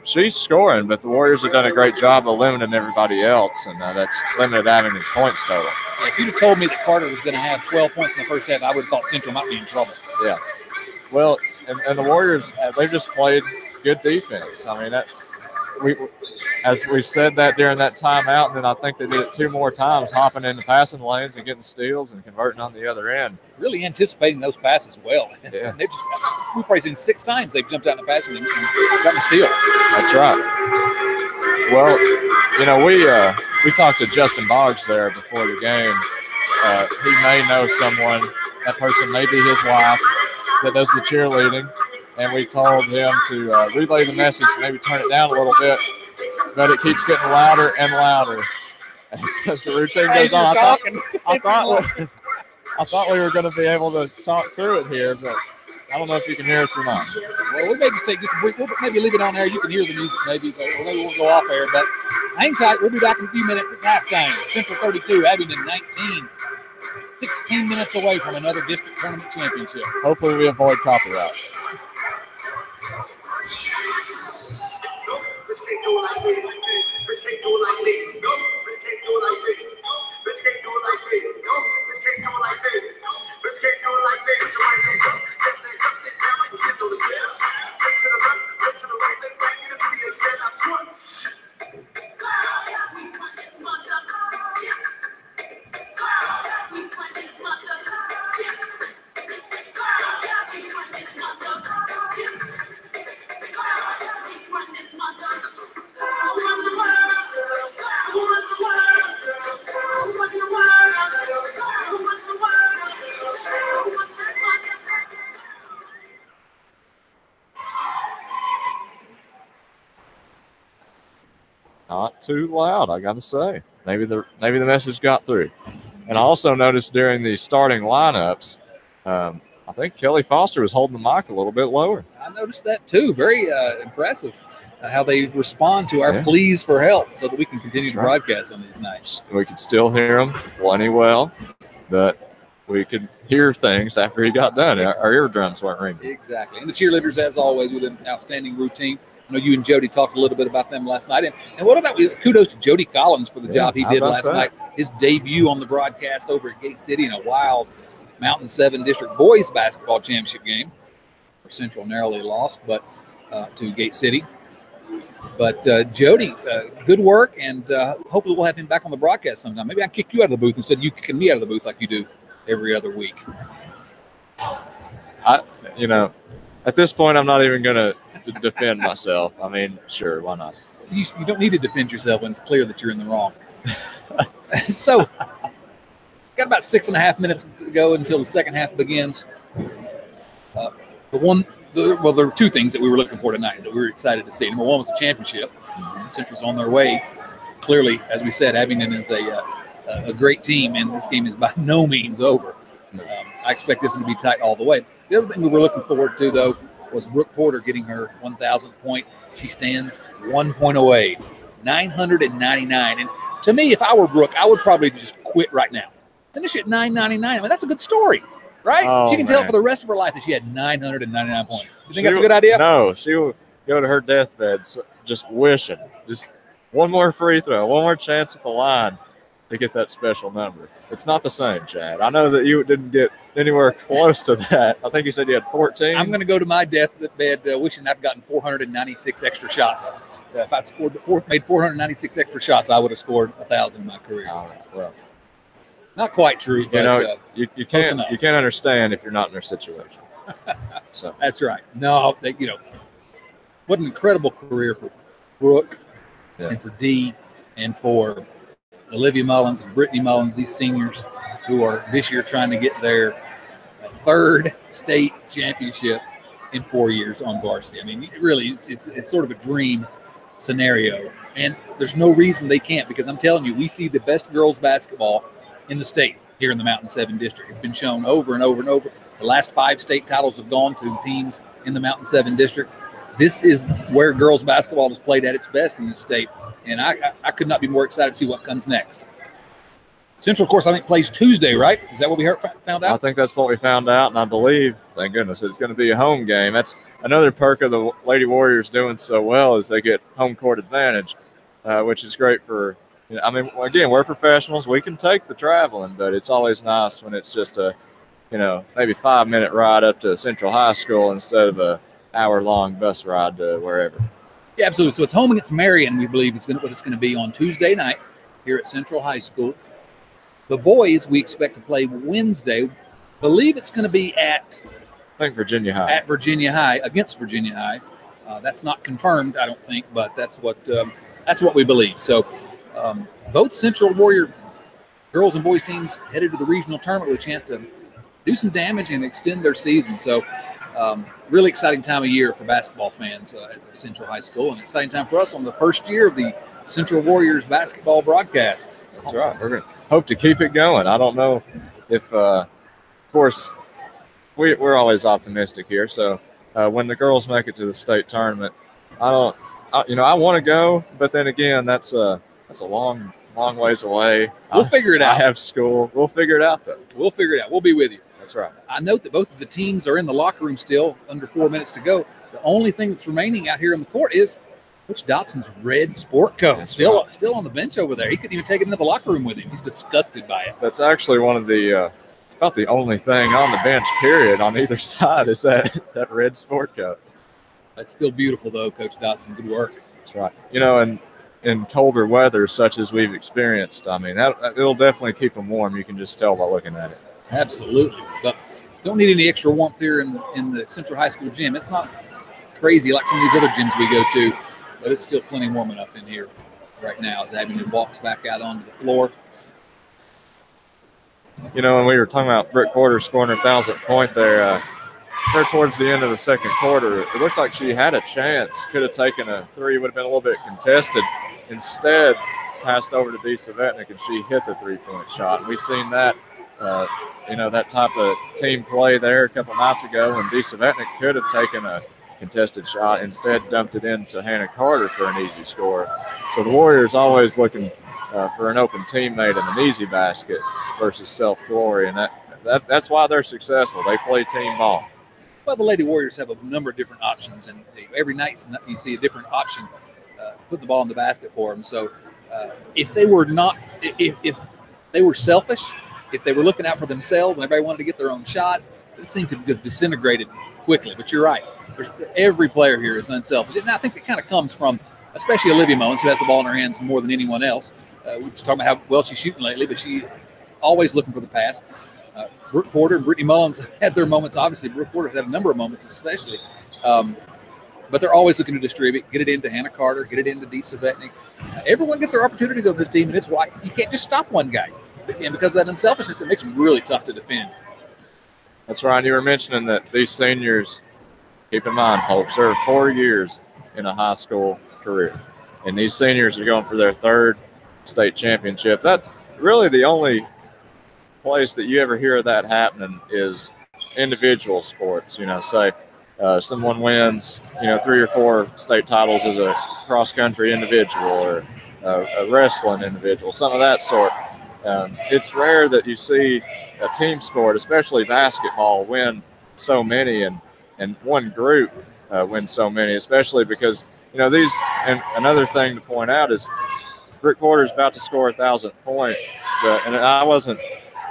she's scoring, but the Warriors have done a great job of limiting everybody else, and that's limited Abingdon's points total. If you'd have told me that Carter was going to have 12 points in the first half, I would have thought Central might be in trouble. Yeah. Well, and the Warriors, they've just played good defense. I mean, as we said that during that timeout, and then I think they did it 2 more times, hopping into passing lanes and getting steals and converting on the other end. Really anticipating those passes well. Yeah. They've just, we've probably seen 6 times they've jumped out in the passing and gotten a steal. That's right. Well, you know, we talked to Justin Boggs there before the game. He may know someone, that person may be his wife, that does the cheerleading. And we told him to relay the message, maybe turn it down a little bit, but it keeps getting louder and louder as the routine goes on. I thought we were going to be able to talk through it here, but I don't know if you can hear us or not. Well, we may just take just a brief, we'll maybe leave it on air. You can hear the music maybe, but maybe we'll go off air. But hang tight. We'll be back in a few minutes at halftime. Central 32, Abingdon 19. 16 minutes away from another district tournament championship. Hopefully we avoid copyright. Bitch can't do it like me. Bitch can't do it like me. No, bitch can't do it like me. No, bitch can't do it like me. No, bitch can't do it like me. No, bitch can't do it like me. Put your right leg up, get that cup, sit down, and sit on the stairs. Look to the left, look to the right, look back in the booty and stand up to it. Not too loud, I gotta say. Maybe the message got through. And I also noticed during the starting lineups, I think Kelly Foster was holding the mic a little bit lower. I noticed that too. Very impressive how they respond to our pleas for help so that we can continue to broadcast on these nights. We could still hear him plenty well, but we could hear things after he got done. Our eardrums weren't ringing. Exactly. And the cheerleaders, as always, with an outstanding routine. I know you and Jody talked a little bit about them last night. And what about kudos to Jody Collins for the job he did last night. His debut on the broadcast over at Gate City in a wild Mountain 7 District Boys Basketball Championship game. Central narrowly lost, but to Gate City. But Jody, good work, and hopefully we'll have him back on the broadcast sometime. Maybe I can kick you out of the booth instead of you kicking me out of the booth like you do every other week. At this point, I'm not even going to defend myself. I mean, sure, why not? You don't need to defend yourself when it's clear that you're in the wrong. So, got about 6.5 minutes to go until the second half begins. There were two things that we were looking for tonight that we were excited to see. Number one was the championship. Central's on their way. Clearly, as we said, Abingdon is a great team, and this game is by no means over. I expect this one to be tight all the way. The other thing we were looking forward to, though, was Brooke Porter getting her 1,000th point. She stands 1 point away, 999. And to me, if I were Brooke, I would probably just quit right now. Finish at 999. I mean, that's a good story, right? Oh, she can tell for the rest of her life that she had 999 points. You think that's a good idea? No, she will go to her deathbed just wishing, just one more free throw, one more chance at the line to get that special number. It's not the same, Chad. I know that you didn't get anywhere close to that. I think you said you had 14. I'm going to go to my deathbed wishing I'd gotten 496 extra shots. If I'd made 496 extra shots, I would have scored 1,000 in my career. All right, well, not quite true, but you can't understand if you're not in their situation. So that's right. No, what an incredible career for Brooke and for Dee and for Olivia Mullins and Brittany Mullins, these seniors who are this year trying to get their third state championship in 4 years on varsity. I mean, really, it's sort of a dream scenario, and there's no reason they can't, because I'm telling you, we see the best girls basketball in the state here in the Mountain 7 district. It's been shown over and over and over. The last 5 state titles have gone to teams in the Mountain 7 district. This is where girls basketball is played at its best in this state, and I could not be more excited to see what comes next. Central, of course, I think plays Tuesday, right? Is that what we found out? I think that's what we found out, and I believe, thank goodness, it's going to be a home game. That's another perk of the Lady Warriors doing so well, is they get home court advantage, which is great for, I mean, again, we're professionals. We can take the traveling, but it's always nice when it's just a, maybe 5-minute ride up to Central High School instead of a hour-long bus ride to wherever. Yeah, absolutely. So it's home against Marion, we believe, is what it's going to be on Tuesday night here at Central High School. The boys, we expect to play Wednesday. Believe it's going to be at Virginia High. At Virginia High, against Virginia High. That's not confirmed, I don't think, but that's what we believe. So both Central Warrior girls and boys teams headed to the regional tournament with a chance to do some damage and extend their season. So really exciting time of year for basketball fans at Central High School, and exciting time for us on the first year of the Central Warriors basketball broadcasts. That's right. We're going to hope to keep it going. I don't know if, of course, we're always optimistic here. So when the girls make it to the state tournament, I want to go, but then again, that's a long ways away. We'll figure it out. I have school. We'll figure it out, though. We'll figure it out. We'll be with you. That's right. I note that both of the teams are in the locker room still, under 4 minutes to go. The only thing that's remaining out here on the court is Coach Dotson's red sport coat. Still on the bench over there. He couldn't even take it into the locker room with him. He's disgusted by it. That's actually one of the it's about the only thing on the bench, period, on either side is that red sport coat. That's still beautiful, though, Coach Dotson. Good work. That's right. And in colder weather such as we've experienced, I mean, it'll definitely keep them warm. You can just tell by looking at it. Absolutely. But don't need any extra warmth here in the Central High School gym. It's not crazy like some of these other gyms we go to, but it's still plenty warm enough in here right now as Abingdon walks back out onto the floor. When we were talking about Brooke Porter scoring her 1,000th point there towards the end of the second quarter, it looked like she had a chance, could have taken a three, would have been a little bit contested. Instead, passed over to Dee Savetnik, and she hit the three-point shot. And we've seen that, that type of team play there a couple nights ago when Dee Savetnik could have taken a contested shot, instead dumped it into Hannah Carter for an easy score. So the Warriors always looking for an open teammate in an easy basket versus self-glory, and that's why they're successful. They play team ball. Well, the Lady Warriors have a number of different options, and every night you see a different option put the ball in the basket for them. So if they were selfish, if they were looking out for themselves and everybody wanted to get their own shots, this thing could have disintegrated quickly. But you're right. Every player here is unselfish. And I think it kind of comes from especially Olivia Mullins, who has the ball in her hands more than anyone else. We're just talking about how well she's shooting lately, but she always looking for the pass. Brooke Porter and Brittany Mullins had their moments. Obviously, Brooke Porter had a number of moments, especially. But they're always looking to distribute, get it into Hannah Carter, get it into Dee Savetnik. Everyone gets their opportunities on this team, and it's why you can't just stop one guy. And because of that unselfishness, it makes them really tough to defend. That's right. You were mentioning that these seniors, keep in mind, folks, they're 4 years in a high school career. And these seniors are going for their 3rd state championship. That's really the only place that you ever hear that happening is individual sports. You know, say someone wins, 3 or 4 state titles as a cross-country individual or a wrestling individual, some of that sort. It's rare that you see a team sport, especially basketball, win so many and one group win so many, especially because, these, and another thing to point out is Brooke Porter's about to score 1,000th point. And I wasn't,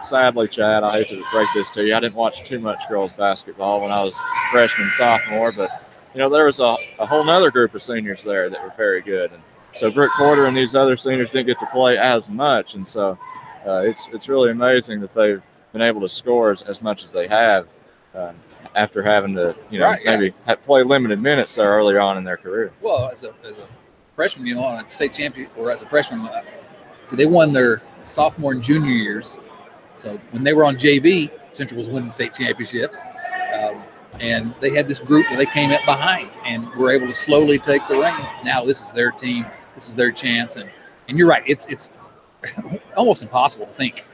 sadly, Chad, I hate to break this to you, I didn't watch too much girls basketball when I was freshman, sophomore, but, there was a whole nother group of seniors there that were very good. And so Brooke Porter and these other seniors didn't get to play as much. And so it's really amazing that they've been able to score as much as they have after having to, maybe play limited minutes there earlier on in their career. Well, as a freshman, on a state championship, or as a freshman, so they won their sophomore and junior years. So when they were on JV, Central was winning state championships. And they had this group that they came up behind and were able to slowly take the reins. Now this is their team. This is their chance. And you're right. It's almost impossible to think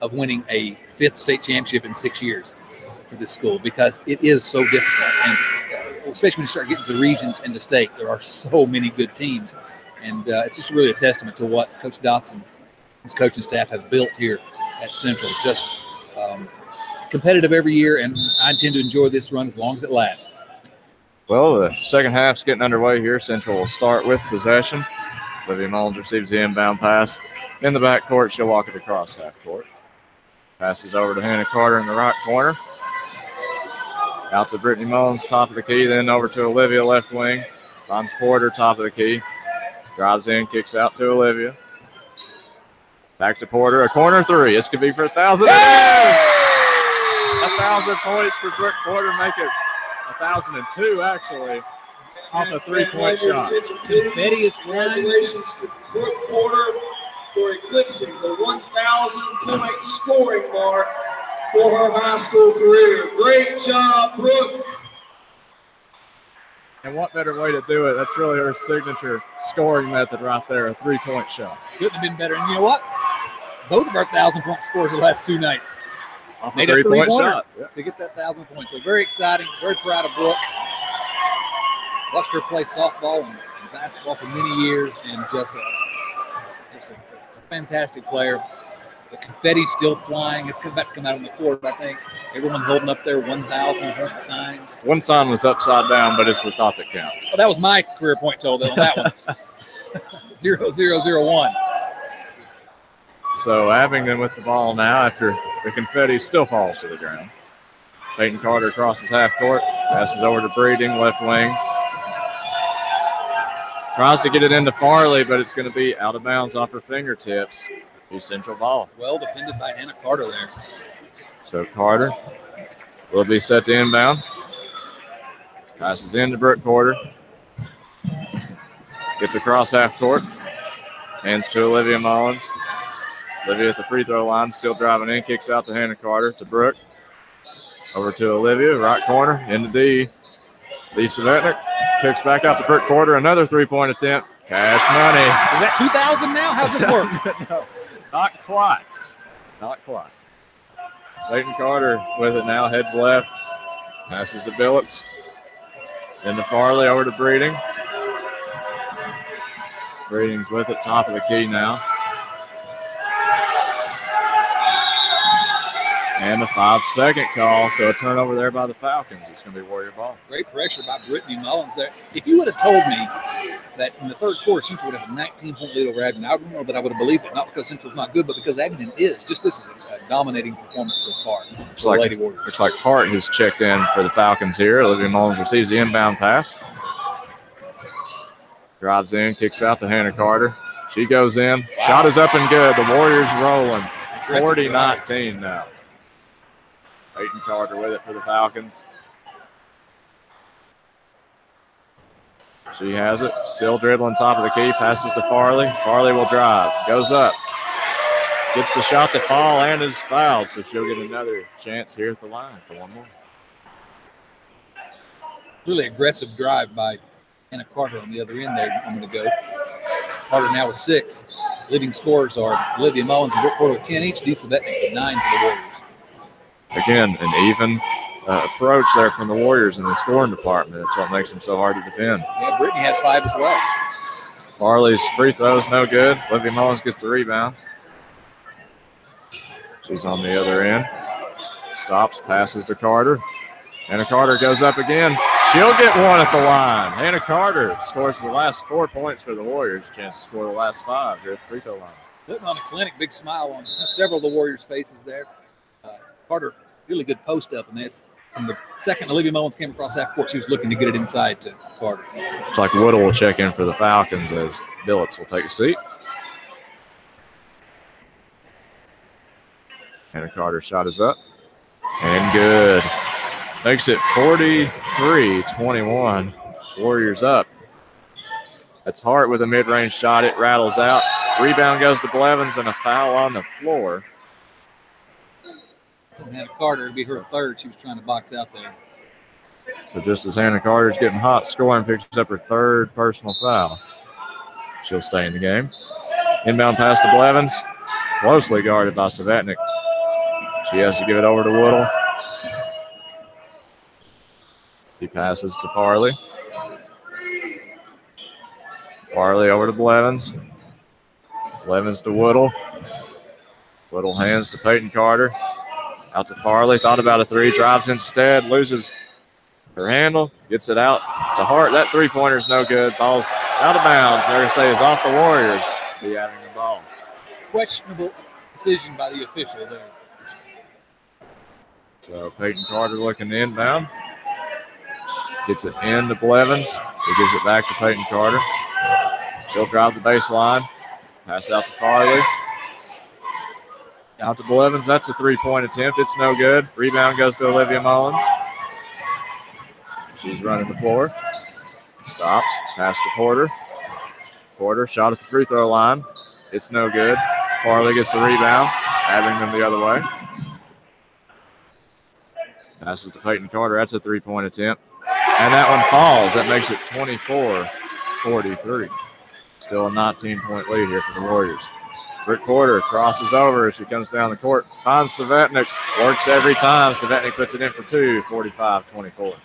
of winning a 5th state championship in 6 years for this school because it is so difficult. And especially when you start getting to the regions and the state, there are so many good teams. And it's just really a testament to what Coach Dotson, his coaching staff have built here at Central. Just competitive every year, and I intend to enjoy this run as long as it lasts. Well, the second half's getting underway here. Central will start with possession. Olivia Mullins receives the inbound pass. In the back court, she'll walk it across half court. Passes over to Hannah Carter in the right corner. Out to Brittany Mullins, top of the key, then over to Olivia, left wing. Finds Porter, top of the key. Drives in, kicks out to Olivia. Back to Porter, a corner 3. This could be for 1,000. 1,000 points for Brooke Porter, make it 1,002 actually, off a 3-point shot. Confetti is flying. Congratulations to Brooke Porter for eclipsing the 1,000-point scoring mark for her high school career. Great job, Brooke. And what better way to do it? That's really her signature scoring method right there, a 3-point shot. Couldn't have been better. And you know what? Both of our 1,000-point scores the last 2 nights. Off a 3-point shot to get that 1,000 points. So very exciting. Very proud of Brooke. Watched her play softball and basketball for many years, and just a fantastic player. The confetti's still flying. It's about to come out on the court, I think. Everyone holding up their 1,000-point signs. One sign was upside down, but it's the thought that counts. Well, that was my career point total on that one. 0-0-0-1. So Abingdon with the ball now after the confetti still falls to the ground. Peyton Carter crosses half court, passes over to Breeding, left wing. Tries to get it into Farley, but it's going to be out of bounds off her fingertips. The Central ball. Well defended by Hannah Carter there. So Carter will be set to inbound. Passes into Brooke Porter. Gets across half court. Hands to Olivia Mullins. Olivia at the free throw line, still driving in, kicks out to Hannah Carter, to Brooke. Over to Olivia, right corner, into Dee Savetnik. Kicks back out to Brooke Porter, another 3-point attempt. Cash money. Is that 2,000 now? How's this work? No, not quite. Not quite. Peyton Carter with it now, heads left. Passes to Billups. Into Farley, over to Breeding. Breeding's with it, top of the key now. And a 5-second call, so a turnover there by the Falcons. It's going to be Warrior ball. Great pressure by Brittany Mullins there. If you would have told me that in the third quarter Central would have a 19-point lead over Abingdon, I don't know that I would have believed it. Not because Central's not good, but because Abingdon is. Just this is a dominating performance thus far for the Lady Warriors. Looks like Hart has checked in for the Falcons here. Olivia Mullins receives the inbound pass. Drives in, kicks out to Hannah Carter. She goes in. Wow. Shot is up and good. The Warriors rolling. 40-19 now. Peyton Carter with it for the Falcons. She has it. Still dribbling top of the key. Passes to Farley. Farley will drive. Goes up. Gets the shot to fall and is fouled, so she'll get another chance here at the line for one more. Really aggressive drive by Hannah Carter on the other end there a moment ago. Carter now with 6. Leading scorers are Olivia Mullins and Brooke Porter with 10 each. Disa Vetnick with 9 for the Warriors. Again, an even approach there from the Warriors in the scoring department. That's what makes them so hard to defend. Yeah, Brittany has 5 as well. Farley's free throw is no good. Olivia Mullins gets the rebound. She's on the other end. Stops, passes to Carter. Hannah Carter goes up again. She'll get one at the line. Hannah Carter scores the last 4 points for the Warriors. Chance to score the last 5 here at the free throw line. Putting on a clinic, big smile on several of the Warriors' faces there. Carter, really good post up, and from the second Olivia Mullins came across half court, she was looking to get it inside to Carter. Looks like Woodle will check in for the Falcons as Billups will take a seat. Hannah Carter's shot is up and good. Makes it 43-21. Warriors up. That's Hart with a mid-range shot. It rattles out. Rebound goes to Blevins and a foul on the floor. Hannah Carter, it'd be her 3rd. She was trying to box out there. So just as Hannah Carter's getting hot scoring, picks up her 3rd personal foul. She'll stay in the game. Inbound pass to Blevins. Closely guarded by Savetnik. She has to give it over to Woodle. He passes to Farley. Farley over to Blevins. Blevins to Woodle. Woodle hands to Peyton Carter. Out to Farley. Thought about a 3. Drives instead. Loses her handle. Gets it out to Hart. That 3-pointer is no good. Ball's out of bounds. They're going to say is off the Warriors. Be having the ball. Questionable decision by the official there. So Peyton Carter looking inbound. Gets it in to Blevins. He gives it back to Peyton Carter. She'll drive the baseline. Pass out to Farley. Out to Blevins. That's a 3-point attempt. It's no good. Rebound goes to Olivia Mullins. She's running the floor. Stops. Pass to Porter. Porter shot at the free throw line. It's no good. Farley gets the rebound. Abingdon the other way. Passes to Peyton Carter. That's a 3-point attempt. And that one falls. That makes it 24-43. Still a 19-point lead here for the Warriors. Britt Porter crosses over as she comes down the court. Finds Savetnik. Works every time. Savetnik puts it in for 2, 45-24.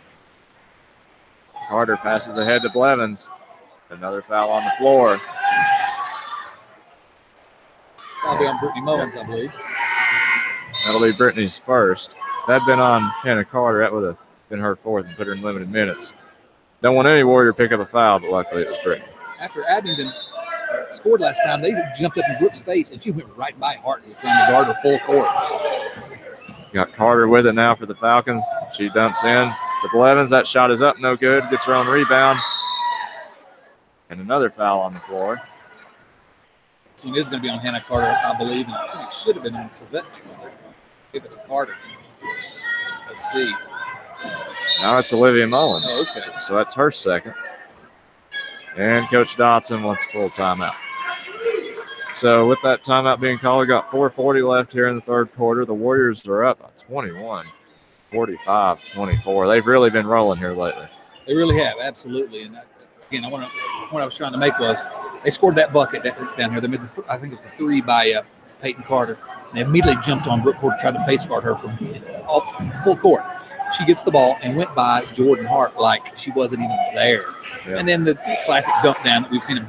Carter passes ahead to Blevins. Another foul on the floor. That'll be on Brittany Mullins, I believe. That'll be Brittany's first. If that had been on Hannah Carter, that would have been her 4th and put her in limited minutes. Don't want any Warrior to pick up a foul, but luckily it was Brittany. After Abingdon scored last time, they jumped up in Brooke's face, and she went right by Hart, who was trying to guard her full court. Got Carter with it now for the Falcons. She dumps in to Blevins. That shot is up, no good. Gets her own rebound. And another foul on the floor. This one is going to be on Hannah Carter, I believe, and I think it should have been on Savetnik. Give it to Carter. Let's see. Now it's Olivia Mullins. Oh, okay. So that's her 2nd. And Coach Dotson wants full timeout. So with that timeout being called, we got 4:40 left here in the 3rd quarter. The Warriors are up by 21, 45-24. They've really been rolling here lately. They really have, absolutely. And again, the point I was trying to make was they scored that bucket down here. They made I think it was the 3 by Peyton Carter. And they immediately jumped on Brooke Porter, tried to face guard her from full court. She gets the ball and went by Jordan Hart like she wasn't even there. Yeah. And then the classic dump down that we've seen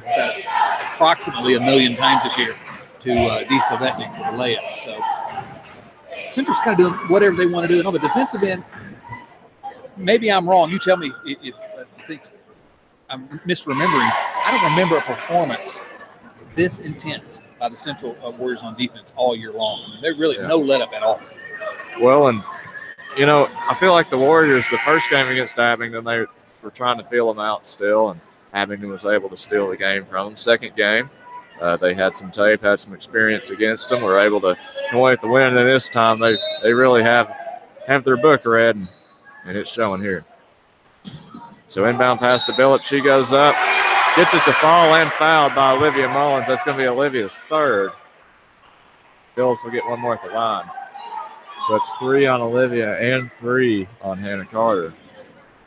approximately 1 million times this year to Disa Vetnick for the layup. So Central's kind of doing whatever they want to do. And on the defensive end, maybe I'm wrong. You tell me if you think I'm misremembering. I don't remember a performance this intense by the Central Warriors on defense all year long. I mean, they're really no let up at all. Well, and, you know, I feel like the Warriors, the first game against Abingdon, they were trying to feel them out still. And Abingdon was able to steal the game from them. Second game, they had some tape, had some experience against them, were able to come away with the win. And then this time they really have their book read, and it's showing here. So inbound pass to Billups. She goes up, gets it to fall and fouled by Olivia Mullins. That's going to be Olivia's third. Billups will get one more at the line. So it's 3 on Olivia and 3 on Hannah Carter.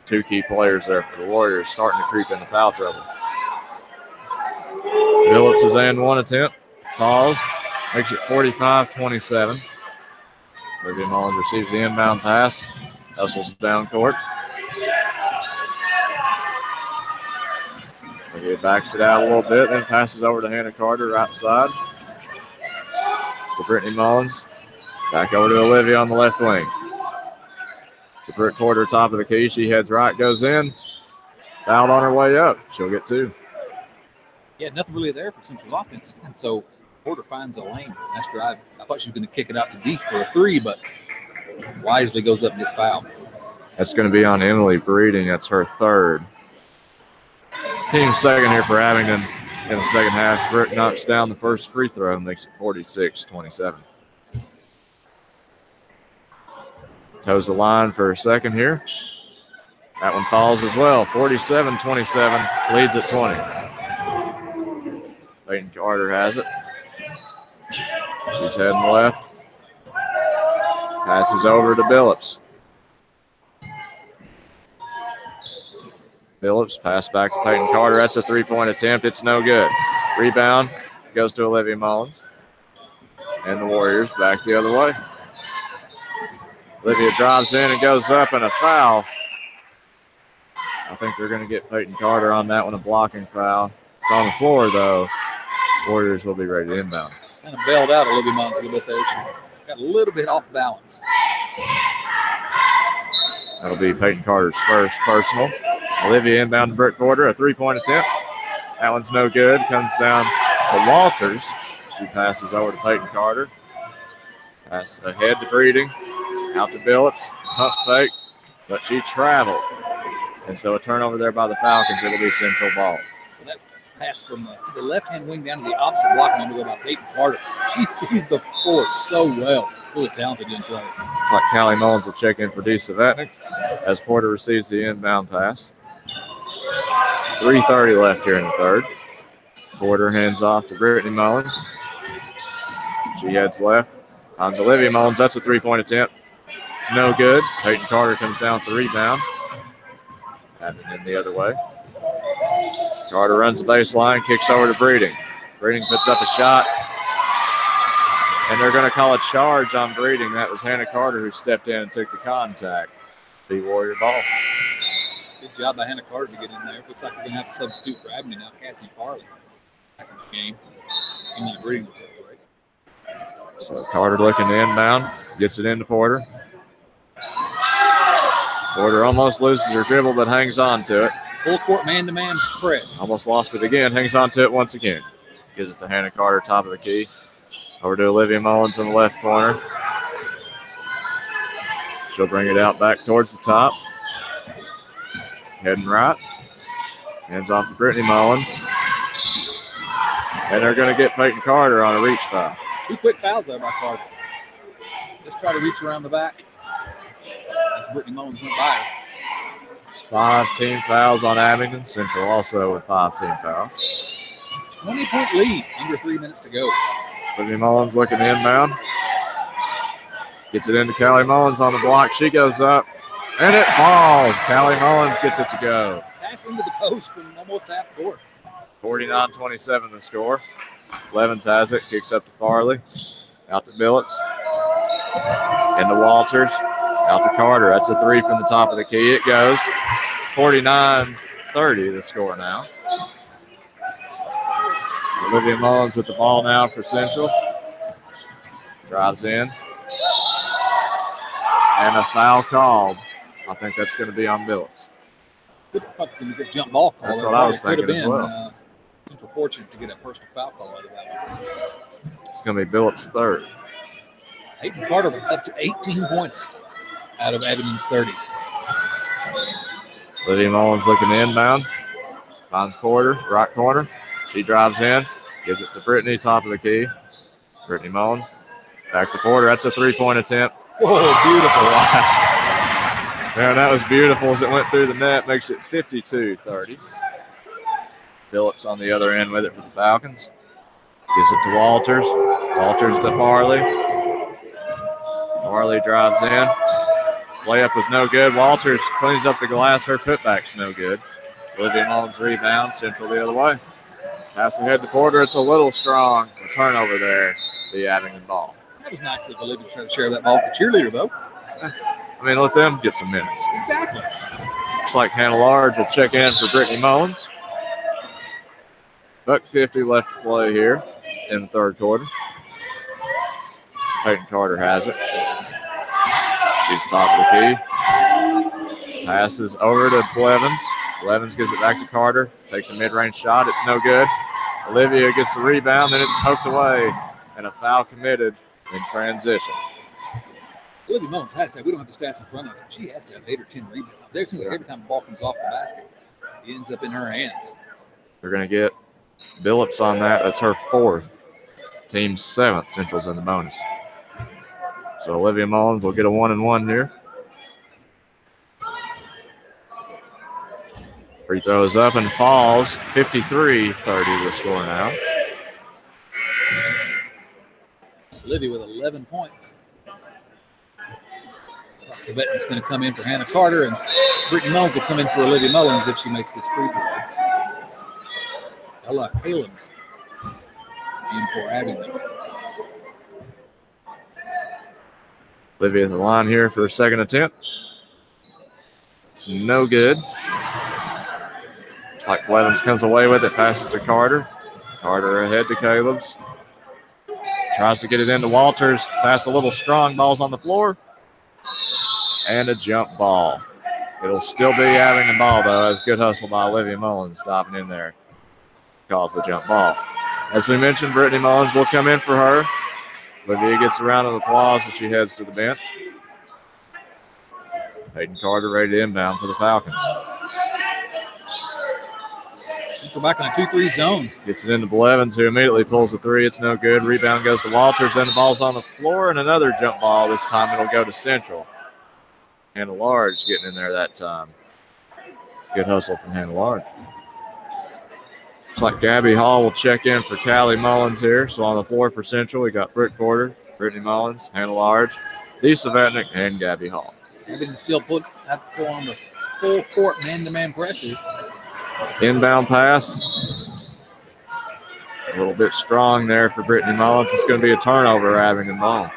2 key players there for the Warriors starting to creep into foul trouble. Billups' and 1 attempt. Falls. Makes it 45-27. Olivia Mullins receives the inbound pass. Hustles down court. Olivia backs it out a little bit, then passes over to Hannah Carter right side. To Brittany Mullins. Back over to Olivia on the left wing. To Britt Carter, top of the key. She heads right, goes in. Fouled on her way up. She'll get 2. Yeah, nothing really there for Central's offense. And so Porter finds a lane. Nice drive. I thought she was going to kick it out to deep for a 3, but wisely goes up and gets fouled. That's going to be on Emily Breeding. That's her 3rd. Team second here for Abingdon in the second half. Britt knocks down the first free throw and makes it 46-27. Toes the line for a second here. That one falls as well. 47-27, leads at 20. Peyton Carter has it. She's heading left. Passes over to Billups. Billups pass back to Peyton Carter. That's a 3-point attempt. It's no good. Rebound goes to Olivia Mullins. And the Warriors back the other way. Olivia drives in and goes up, and a foul. I think they're going to get Peyton Carter on that one, a blocking foul. It's on the floor, though. Warriors will be ready to inbound. Kind of bailed out Olivia Mullins a little bit there. She got a little bit off balance. That'll be Peyton Carter's first personal. Olivia inbound to Britt Carter, a 3-point attempt. That one's no good. Comes down to Walters. She passes over to Peyton Carter. Pass ahead to Breeding. Out to Billups. Pump fake, but she traveled. And so a turnover there by the Falcons. It'll be Central ball. Well, that pass from the left-hand wing down to the opposite block number by Peyton Carter. She sees the floor so well. Really talented young player. Looks like Callie Mullins will check in for D. Savetnik as Porter receives the inbound pass. 3:30 left here in the third. Porter hands off to Brittany Mullins. She heads left. Finds Olivia Mullins. That's a 3-point attempt. It's no good. Peyton Carter comes down for the rebound. Having it the other way. Carter runs the baseline, kicks over to Breeding. Breeding puts up a shot. And they're going to call a charge on Breeding. That was Hannah Carter who stepped in and took the contact. Be Warrior ball. Good job by Hannah Carter to get in there. Looks like we're going to have to substitute for Abingdon now. Cassie Farley back in the game. Emily Breeding will take the break. So Carter looking to inbound. Gets it into Porter. Porter almost loses her dribble, but hangs on to it. Full court man-to-man press. Almost lost it again. Hangs on to it once again. Gives it to Hannah Carter, top of the key. Over to Olivia Mullins in the left corner. She'll bring it out back towards the top. Heading right. Hands off to Brittany Mullins. And they're going to get Peyton Carter on a reach foul. 2 quick fouls there by Carter. Just try to reach around the back. As Brittany Mullins went by her. It's 5 team fouls on Abingdon. Central also with 5 team fouls. 20-point lead. Under 3 minutes to go. Olivia Mullins looking inbound. Gets it into Callie Mullins on the block. She goes up. And it falls. Callie Mullins gets it to go. Pass into the post from almost half court. 49-27 the score. Levens has it. Kicks up to Farley. Out to Billups. Into Walters. Out to Carter. That's a 3 from the top of the key. It goes. 49-30 the score now. Olivia Mullins with the ball now for Central. Drives in. And a foul called. I think that's going to be on Billups. Good jump ball call. That's what I was thinking as well. Central fortunate to get a personal foul call out of that one. It's going to be Billups' third. Peyton Carter up to 18 points out of Abingdon's 30. Olivia Mullins looking inbound. Finds Porter, right corner. She drives in, gives it to Brittany, top of the key. Brittany Mullins. Back to Porter. That's a three-point attempt. Whoa, beautiful. Man, that was beautiful as it went through the net. Makes it 52-30. Phillips on the other end with it for the Falcons. Gives it to Walters. Walters to Farley. Farley drives in. Layup was no good. Walters cleans up the glass. Her putback's no good. Olivia Mullins rebound. Central the other way. Pass ahead to Porter. It's a little strong. A turnover there. The Abingdon ball. That was nice of Olivia to try to share that ball with the cheerleader, though. I mean, let them get some minutes. Exactly. Looks like Hannah Large will check in for Brittany Mullins. $1:50 left to play here in the third quarter. Peyton Carter has it. She's top of the key. Passes over to Blevins. Blevins gives it back to Carter. Takes a mid-range shot. It's no good. Olivia gets the rebound, then it's poked away, and a foul committed in transition. Olivia Mullins has to have, we don't have the stats in front of us, but she has to have 8 or 10 rebounds. Every time the ball comes off the basket, it ends up in her hands. They're going to get Billups on that. That's her fourth. Team seventh. Central's in the bonus. So Olivia Mullins will get a 1-and-1 here. Free throw is up and falls. 53-30 the score now. Olivia with 11 points. So Vetton's going to come in for Hannah Carter, and Brittany Mullins will come in for Olivia Mullins if she makes this free throw. Ella Caleb's in for Abingdon. Olivia at the line here for a second attempt. It's no good. Looks like Blevins comes away with it, passes to Carter. Carter ahead to Caleb's. Tries to get it into Walters. Pass a little strong. Ball's on the floor. And a jump ball. It'll still be Abingdon ball, though. That's good hustle by Olivia Mullins diving in there. Calls the jump ball. As we mentioned, Brittany Mullins will come in for her. Olivia gets a round of applause as she heads to the bench. Peyton Carter ready to inbound for the Falcons. Central back in a 2-3 zone. Gets it into Blevins, who immediately pulls the three. It's no good. Rebound goes to Walters. Then the ball's on the floor, and another jump ball. This time it'll go to Central. Hannah Large getting in there that time. Good hustle from Hannah Large. Looks like Gabby Hall will check in for Callie Mullins here. So on the floor for Central, we got Britt Porter, Brittany Mullins, Hannah Large, Dee Savetnik, and Gabby Hall. Abingdon still have to pull on the full court man-to-man pressure. Inbound pass. A little bit strong there for Brittany Mullins. It's going to be a turnover, Abingdon ball.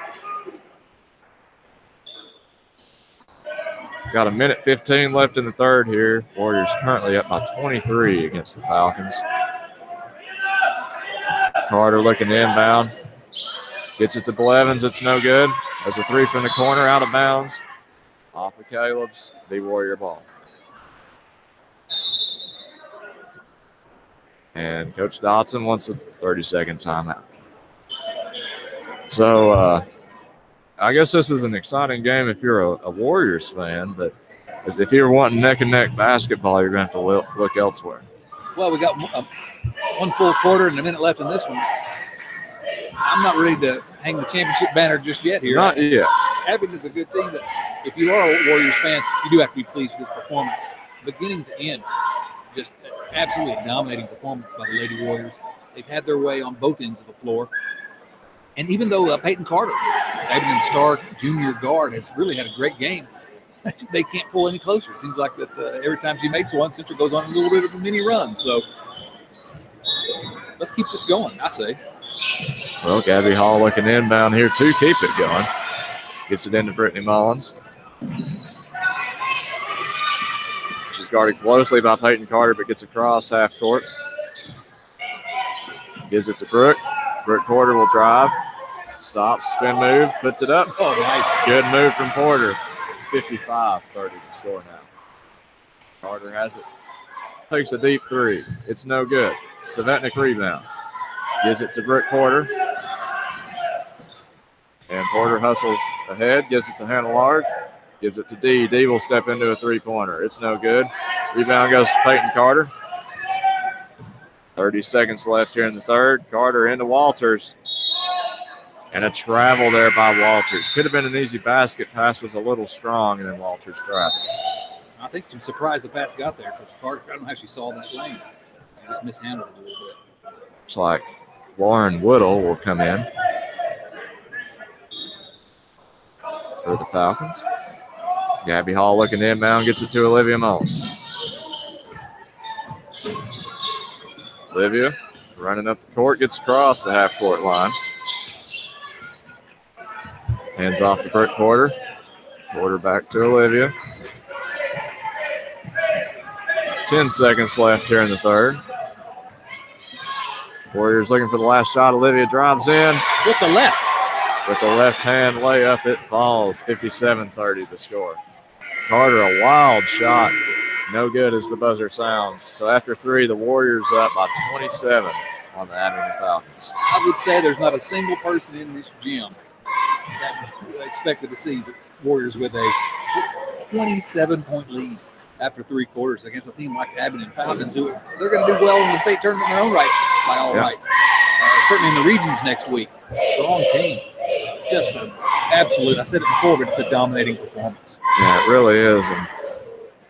Got a minute 15 left in the third here. Warriors currently up by 23 against the Falcons. Carter looking to inbound. Gets it to Blevins. It's no good. There's a three from the corner, out of bounds. Off of Caleb's. The Warrior ball. And Coach Dotson wants a 30-second timeout. So, I guess this is an exciting game if you're a Warriors fan, but if you're wanting neck-and-neck basketball, you're going to have to look elsewhere. Well, we got one full quarter and a minute left in this one. I'm not ready to hang the championship banner just yet here. Not yet. Abingdon's a good team, but if you are a Warriors fan, you do have to be pleased with this performance. Beginning to end, just absolutely dominating performance by the Lady Warriors. They've had their way on both ends of the floor. And even though Peyton Carter, Abingdon star junior guard, has really had a great game, they can't pull any closer. It seems like that every time she makes one, Central goes on a little bit of a mini run. So let's keep this going, I say. Well, Gabby Hall looking inbound here to keep it going. Gets it into Brittany Mullins. She's guarded closely by Peyton Carter, but gets across half court. Gives it to Brooke. Brooke Porter will drive. Stops, spin move, puts it up. Oh, nice. Good move from Porter. 55-30 to score now. Carter has it. Takes a deep three. It's no good. Savetnik rebound. Gives it to Brooke Porter. And Porter hustles ahead. Gives it to Hannah Large. Gives it to Dee. Dee will step into a three-pointer. It's no good. Rebound goes to Peyton Carter. 30 seconds left here in the third. Carter into Walters. And a travel there by Walters. Could have been an easy basket. Pass was a little strong, and then Walters travels. I think she's surprised the pass got there because Carter, I don't know how she saw that lane. She just mishandled it a little bit. Looks like Lauren Woodall will come in for the Falcons. Gabby Hall looking inbound, gets it to Olivia Mullins. Olivia running up the court, gets across the half-court line. Hands off to Brooke Porter. Porter back to Olivia. 10 seconds left here in the third. Warriors looking for the last shot. Olivia drives in. With the left. With the left-hand layup, it falls. 57-30 the score. Carter, a wild shot. No good as the buzzer sounds. So after three, the Warriors up by 27 on the Abingdon Falcons. I would say there's not a single person in this gym that expected to see the Warriors with a 27-point lead after three quarters against a team like Abingdon Falcons, who they're going to do well in the state tournament in their own right, by all rights. Certainly in the regions next week. Strong team. Just an absolute, I said it before, but it's a dominating performance. Yeah, it really is. And,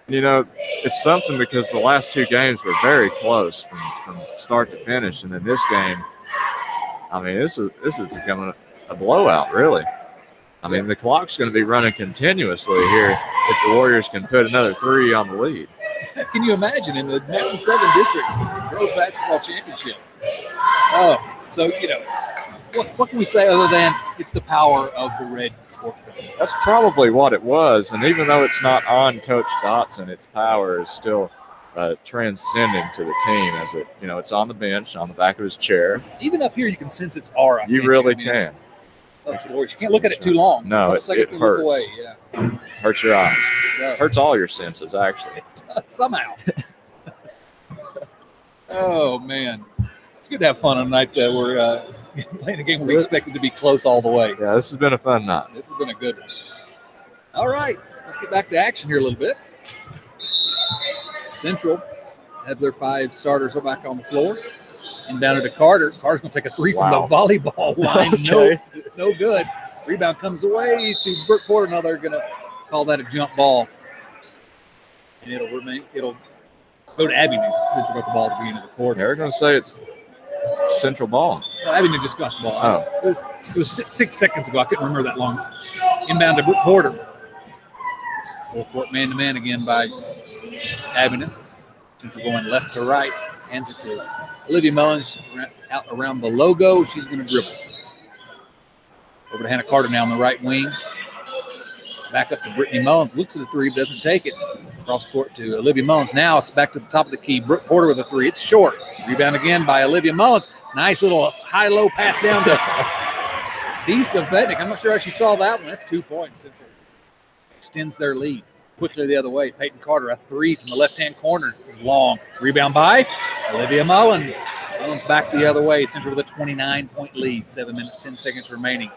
you know, it's something because the last two games were very close from start to finish. And then this game, I mean, this is becoming a blowout, really. I mean, the clock's going to be running continuously here if the Warriors can put another three on the lead. Can you imagine in the Mountain 7 District Girls Basketball Championship? Oh, so, you know, what can we say other than it's the power of the Red Sport Club? That's probably what it was. And even though it's not on Coach Dotson, its power is still transcending to the team as it, you know, it's on the bench, on the back of his chair. Even up here, you can sense its aura. You really can. That's glorious. You can't look at it too long. No, it hurts. Look away. Yeah. Hurts your eyes. Hurts all your senses, actually. It does, somehow. Oh, man. It's good to have fun on a night we're playing a game we expected to be close all the way. Yeah, this has been a fun night. This has been a good one. All right, let's get back to action here a little bit. Central have their five starters back on the floor. Inbounded to Carter. Carter's going to take a three from the volleyball line. Okay. No good. Rebound comes away to Brooke Porter. Now they're going to call that a jump ball. And it'll go to Abingdon. Central got the ball at the beginning of the quarter. They're going to say it's Central ball. No, Abingdon just got the ball. Oh. It was 6 seconds ago. I couldn't remember that long. Inbound to Brooke Porter. Full court man-to-man again by Abingdon. Central going left to right. Hands it to Olivia Mullins out around the logo. She's going to dribble. Over to Hannah Carter now on the right wing. Back up to Brittany Mullins. Looks at the three, but doesn't take it. Cross court to Olivia Mullins. Now it's back to the top of the key. Brooke Porter with a three. It's short. Rebound again by Olivia Mullins. Nice little high-low pass down to Disa Vetnick. I'm not sure how she saw that one. That's 2 points. Extends their lead. Quickly the other way. Peyton Carter, a three from the left-hand corner. Is long. Rebound by Olivia Mullins. Mullins back the other way. Central with a 29-point lead. 7 minutes, 10 seconds remaining.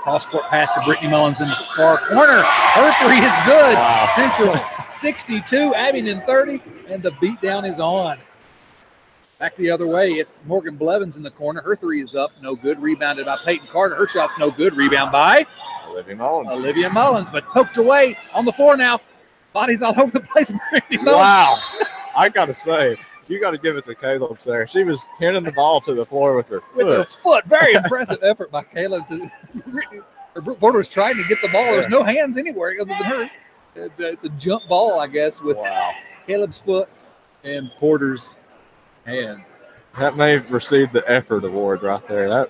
Cross-court pass to Brittany Mullins in the far corner. Her three is good. Wow. Central 62, Abingdon 30, and the beatdown is on. Back the other way, it's Morgan Blevins in the corner. Her three is up, no good. Rebounded by Peyton Carter. Her shot's no good. Rebound by Olivia Mullins, but poked away on the floor now. Bodies all over the place. Wow. I got to say, you got to give it to Caleb there. She was pinning the ball to the floor with her foot. With her foot. Very impressive effort by Caleb. Brooke Porter was trying to get the ball. There's no hands anywhere other than hers. It's a jump ball, I guess, with Caleb's foot and Porter's hands. That may have received the effort award right there.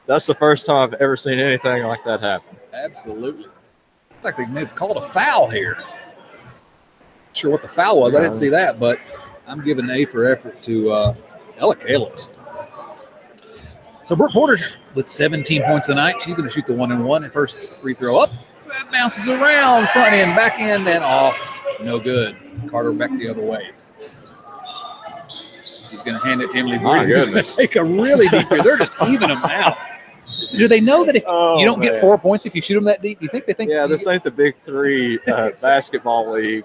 That's the first time I've ever seen anything like that happen. Absolutely. Looks like they may have called a foul here. Not sure what the foul was. I didn't see that, but I'm giving A for effort to Ella Caleb's. So Brooke Porter with 17 points tonight. She's going to shoot the 1-and-1. First free throw up. That bounces around, front end, back end, and off. No good. Carter back the other way. She's going to hand it to Emily Brady. Who's going to take a really deep three. They're just even them out. Do they know that if you don't get 4 points if you shoot them that deep? You think they think? Yeah, this ain't the Big Three basketball league.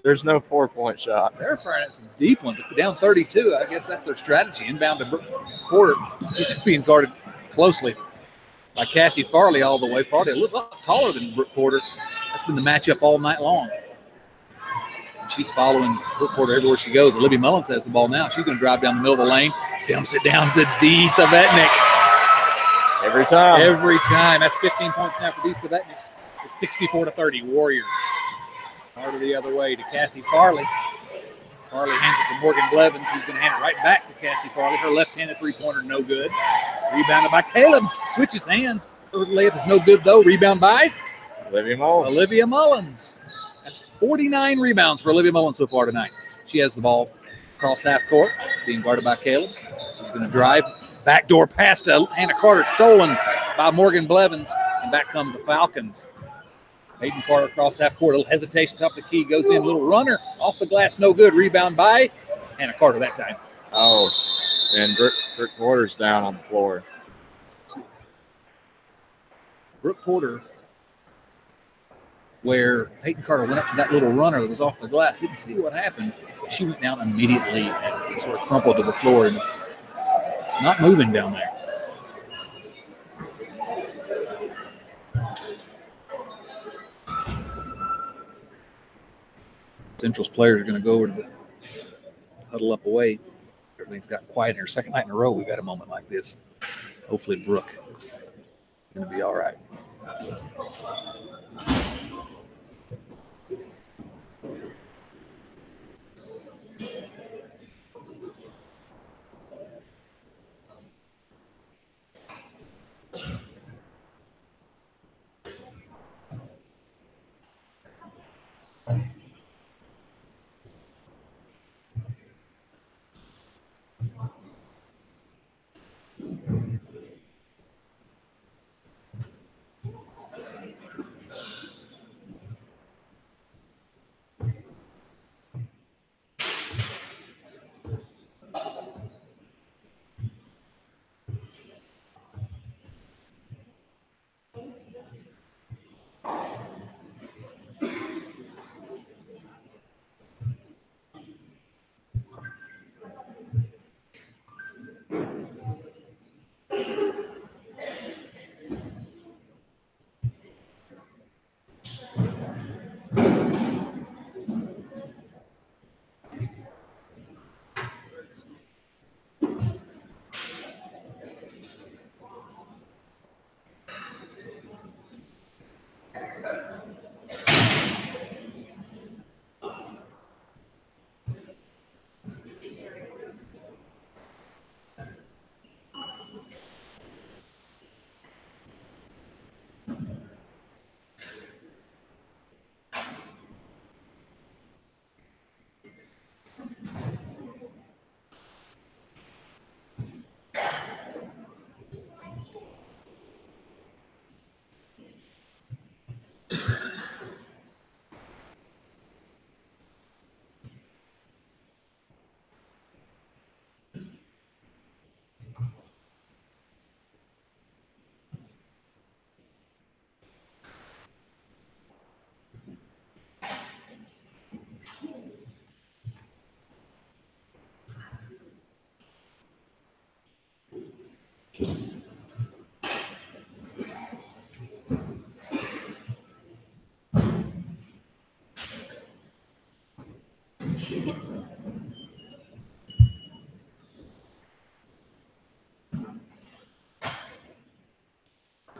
There's no 4-point shot. They're firing at some deep ones. Down 32. I guess that's their strategy. Inbound to Porter. She's being guarded closely by Cassie Farley all the way. Farley a little taller than Brooke Porter. That's been the matchup all night long. And she's following Brooke Porter everywhere she goes. Olivia Mullins has the ball now. She's going to drive down the middle of the lane. Dumps it down to Dee Savetnik. Every time. Every time. That's 15 points now for Dee Savetnik. It's 64-30. Warriors. Harder the other way to Cassie Farley. Farley hands it to Morgan Blevins, who's going to hand it right back to Cassie Farley. Her left-handed three-pointer, no good. Rebounded by Caleb's. Switches hands. Her layup is no good, though. Rebound by Olivia Mullins. That's 49 rebounds for Olivia Mullins so far tonight. She has the ball across half court, being guarded by Caleb's. She's going to drive. Backdoor pass to Hannah Carter, stolen by Morgan Blevins. And back come the Falcons. Hayden Carter across half court. A little hesitation, top of the key, goes in. A little runner off the glass, no good. Rebound by Hannah Carter that time. Oh, and Brooke Porter's down on the floor. Brooke Porter, where Peyton Carter went up to that little runner that was off the glass, didn't see what happened. She went down immediately and sort of crumpled to the floor and not moving down there. Central's players are going to go over to the huddle up away. Everything's got quiet here. Second night in a row, we've got a moment like this. Hopefully, Brooke is going to be all right.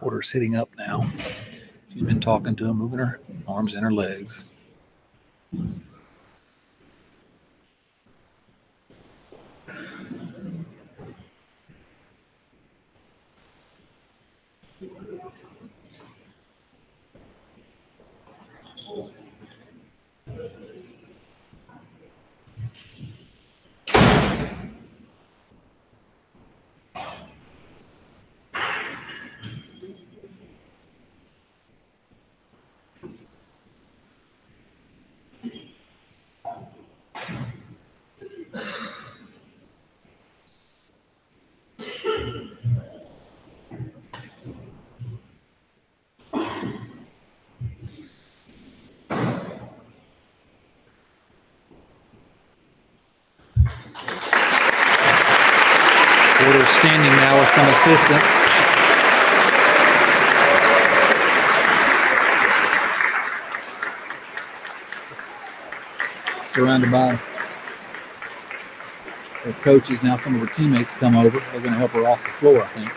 Porter sitting up now. She's been talking to him, moving her arms and her legs. Porter standing now with some assistance. Surrounded by her coaches. Now some of her teammates come over. They're going to help her off the floor, I think.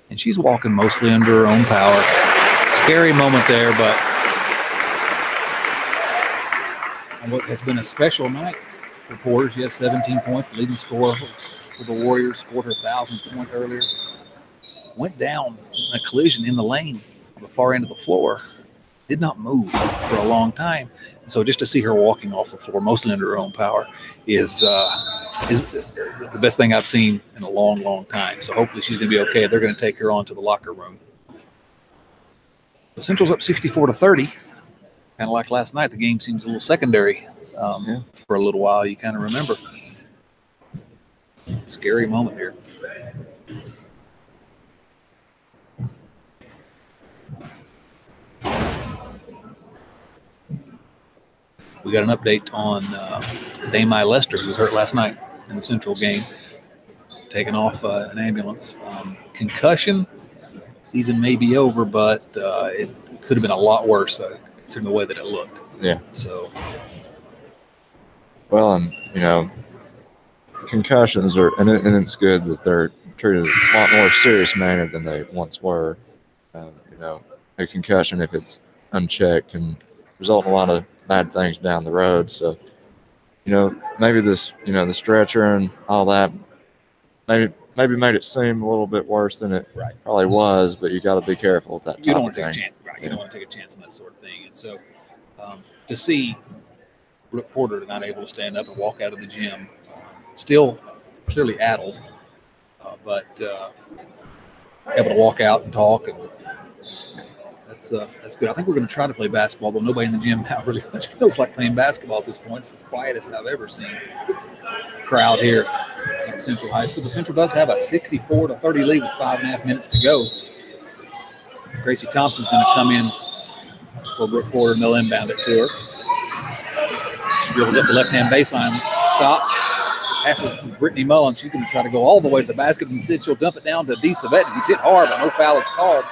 And she's walking mostly under her own power. Scary moment there, but what has been a special night for Porter. She has 17 points, the leading scorer for the Warriors, scored her 1,000th point earlier. Went down in a collision in the lane on the far end of the floor. Did not move for a long time. So just to see her walking off the floor, mostly under her own power, is the best thing I've seen in a long, long time. So hopefully she's going to be okay. They're going to take her on to the locker room. The Central's up 64-30. Kind of like last night, the game seems a little secondary for a little while. You kind of remember. Scary moment here. We got an update on Damai Lester, who was hurt last night in the Central game, taken off an ambulance. Concussion, season may be over, but it could have been a lot worse considering the way that it looked. Yeah. So. Well, and, you know, concussions are, and it's good that they're treated a lot more serious manner than they once were. You know, a concussion, if it's unchecked, can result in a lot of bad things down the road. So, you know, maybe this, you know, the stretcher and all that, maybe made it seem a little bit worse than it probably was. But you got to be careful with that. You don't want to take a chance, right? You don't want to take a chance on that sort of thing. And so, to see Brooke Porter not able to stand up and walk out of the gym, still clearly addled, but able to walk out and talk, and that's good. I think we're going to try to play basketball, though nobody in the gym now really much feels like playing basketball at this point. It's the quietest I've ever seen crowd here at Central High School. But Central does have a 64-30 lead with 5.5 minutes to go. Gracie Thompson's going to come in for Brooke Porter, and they'll inbound it to her. She dribbles up the left-hand baseline, stops, passes to Brittany Mullins. She's going to try to go all the way to the basket, and instead she'll dump it down to Dee Savetnik. He's hit hard, but no foul is called.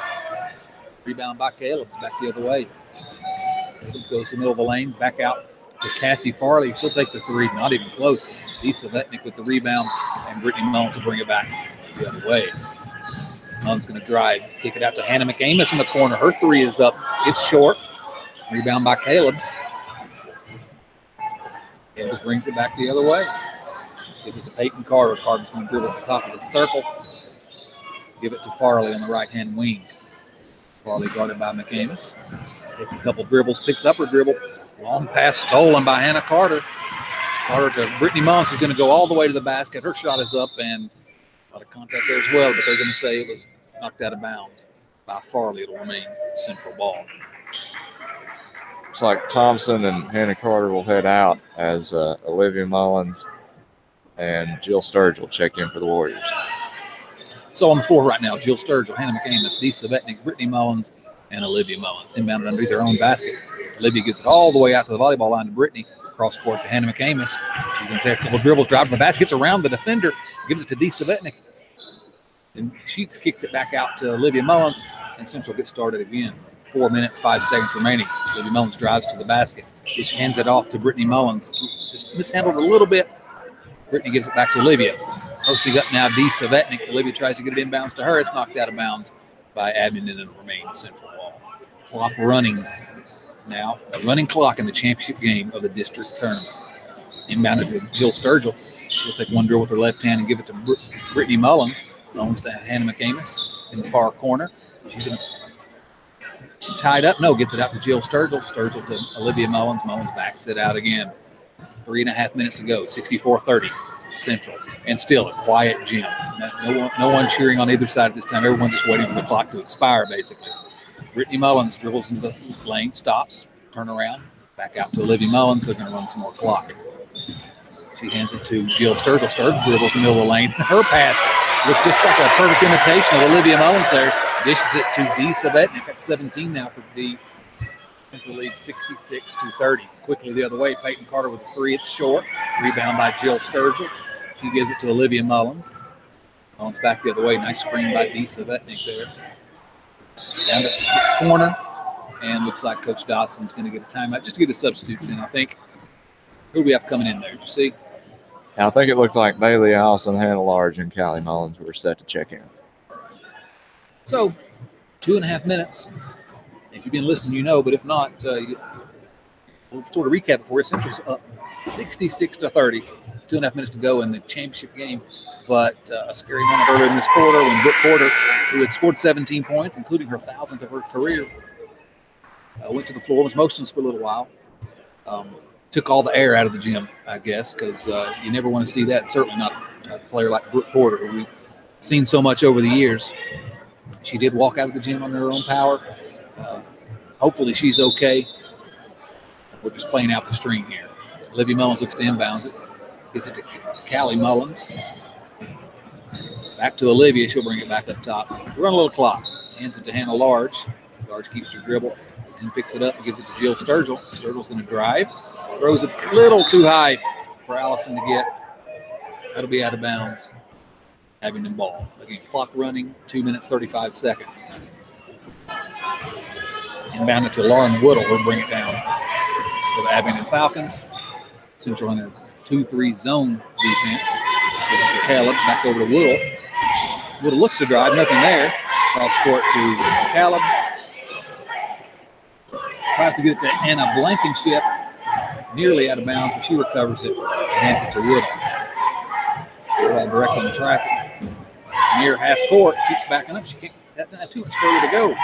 Rebound by Caleb's back the other way. Caleb's goes to the middle of the lane, back out to Cassie Farley. She'll take the three, not even close. Dee Savetnik with the rebound, and Brittany Mullins will bring it back the other way. Mullins going to drive, kick it out to Hannah McAmis in the corner. Her three is up. It's short. Rebound by Caleb's. Caleb's brings it back the other way. Gives it to Peyton Carter. Carter's going to dribble at the top of the circle. Give it to Farley on the right-hand wing. Farley guarded by McAmis. Takes a couple dribbles, picks up her dribble. Long pass stolen by Hannah Carter. Carter to Brittany Mullins, who's going to go all the way to the basket. Her shot is up, and a lot of contact there as well, but they're going to say it was knocked out of bounds by Farley. It'll remain Central ball. Looks like Thompson and Hannah Carter will head out as Olivia Mullins and Jill Sturgill check in for the Warriors. So on the floor right now, Jill Sturgill, Hannah McAmis, Dee Savetnik, Brittany Mullins, and Olivia Mullins. Inbounded underneath their own basket. Olivia gets it all the way out to the volleyball line to Brittany. Cross court to Hannah McAmis. She's going to take a couple dribbles, drive to the basket, gets around the defender, gives it to Dee Savetnik. And she kicks it back out to Olivia Mullins, and Central gets started again. 4 minutes, 5 seconds remaining. Olivia Mullins drives to the basket. She hands it off to Brittany Mullins. Just mishandled a little bit. Brittany gives it back to Olivia. Posting up now, Dee Savetnik. Olivia tries to get it inbounds to her. It's knocked out of bounds by Abingdon, and it'll remain Central ball. Clock running now. A running clock in the championship game of the district tournament. Inbounded to Jill Sturgill. She'll take one dribble with her left hand and give it to Brittany Mullins. Mullins to Hannah McAmis in the far corner. She's going to tied up. No, gets it out to Jill Sturgill. Sturgill to Olivia Mullins. Mullins backs it out again. 3.5 minutes to go. 64-30 Central. And still a quiet gym. No one cheering on either side at this time. Everyone just waiting for the clock to expire, basically. Brittany Mullins dribbles into the lane, stops, turn around, back out to Olivia Mullins. They're going to run some more clock. She hands it to Jill Sturgill. Sturgill dribbles in the middle of the lane. Her pass looks just like a perfect imitation of Olivia Mullins there. Dishes it to Dee Savetnik at 17 now for Dee. Central leads 66-30. Quickly the other way, Peyton Carter with a three. It's short. Rebound by Jill Sturgill. She gives it to Olivia Mullins. Mullins back the other way. Nice screen by Disa Vetnik there. Down to the corner. And looks like Coach Dotson's going to get a timeout just to get the substitutes in, I think. Who do we have coming in there? Did you see? I think it looked like Bailey Allison, Hannah Large, and Callie Mullins were set to check in. So, 2.5 minutes. If you've been listening, you know, but if not, we'll sort of recap it for you. Central's up 66-30. 2.5 minutes to go in the championship game. But a scary moment earlier in this quarter when Brooke Porter, who had scored 17 points, including her 1,000th of her career, went to the floor, was motionless for a little while. Took all the air out of the gym, I guess, because you never want to see that. Certainly not a player like Brooke Porter, who we've seen so much over the years. She did walk out of the gym on her own power. Hopefully she's okay. We're just playing out the string here. Olivia Mullins looks to inbounds it. Gives it to Callie Mullins. Back to Olivia. She'll bring it back up top. Run a little clock. Hands it to Hannah Large. Large keeps her dribble and picks it up and gives it to Jill Sturgill. Sturgill's going to drive. Throws it a little too high for Allison to get. That'll be out of bounds. Abingdon ball. Again, clock running, 2 minutes, 35 seconds. Inbound it to Lauren Woodle. We'll bring it down for the Abingdon Falcons. Central on their 2-3 zone defense. Gives it to Caleb. Back over to Woodle. Woodle looks to drive. Nothing there. Cross court to Caleb. Tries to get it to Anna Blankenship. Nearly out of bounds, but she recovers it and hands it to Woodle. Direct on the track. Near half court. Keeps backing up. She can't have too much further to go.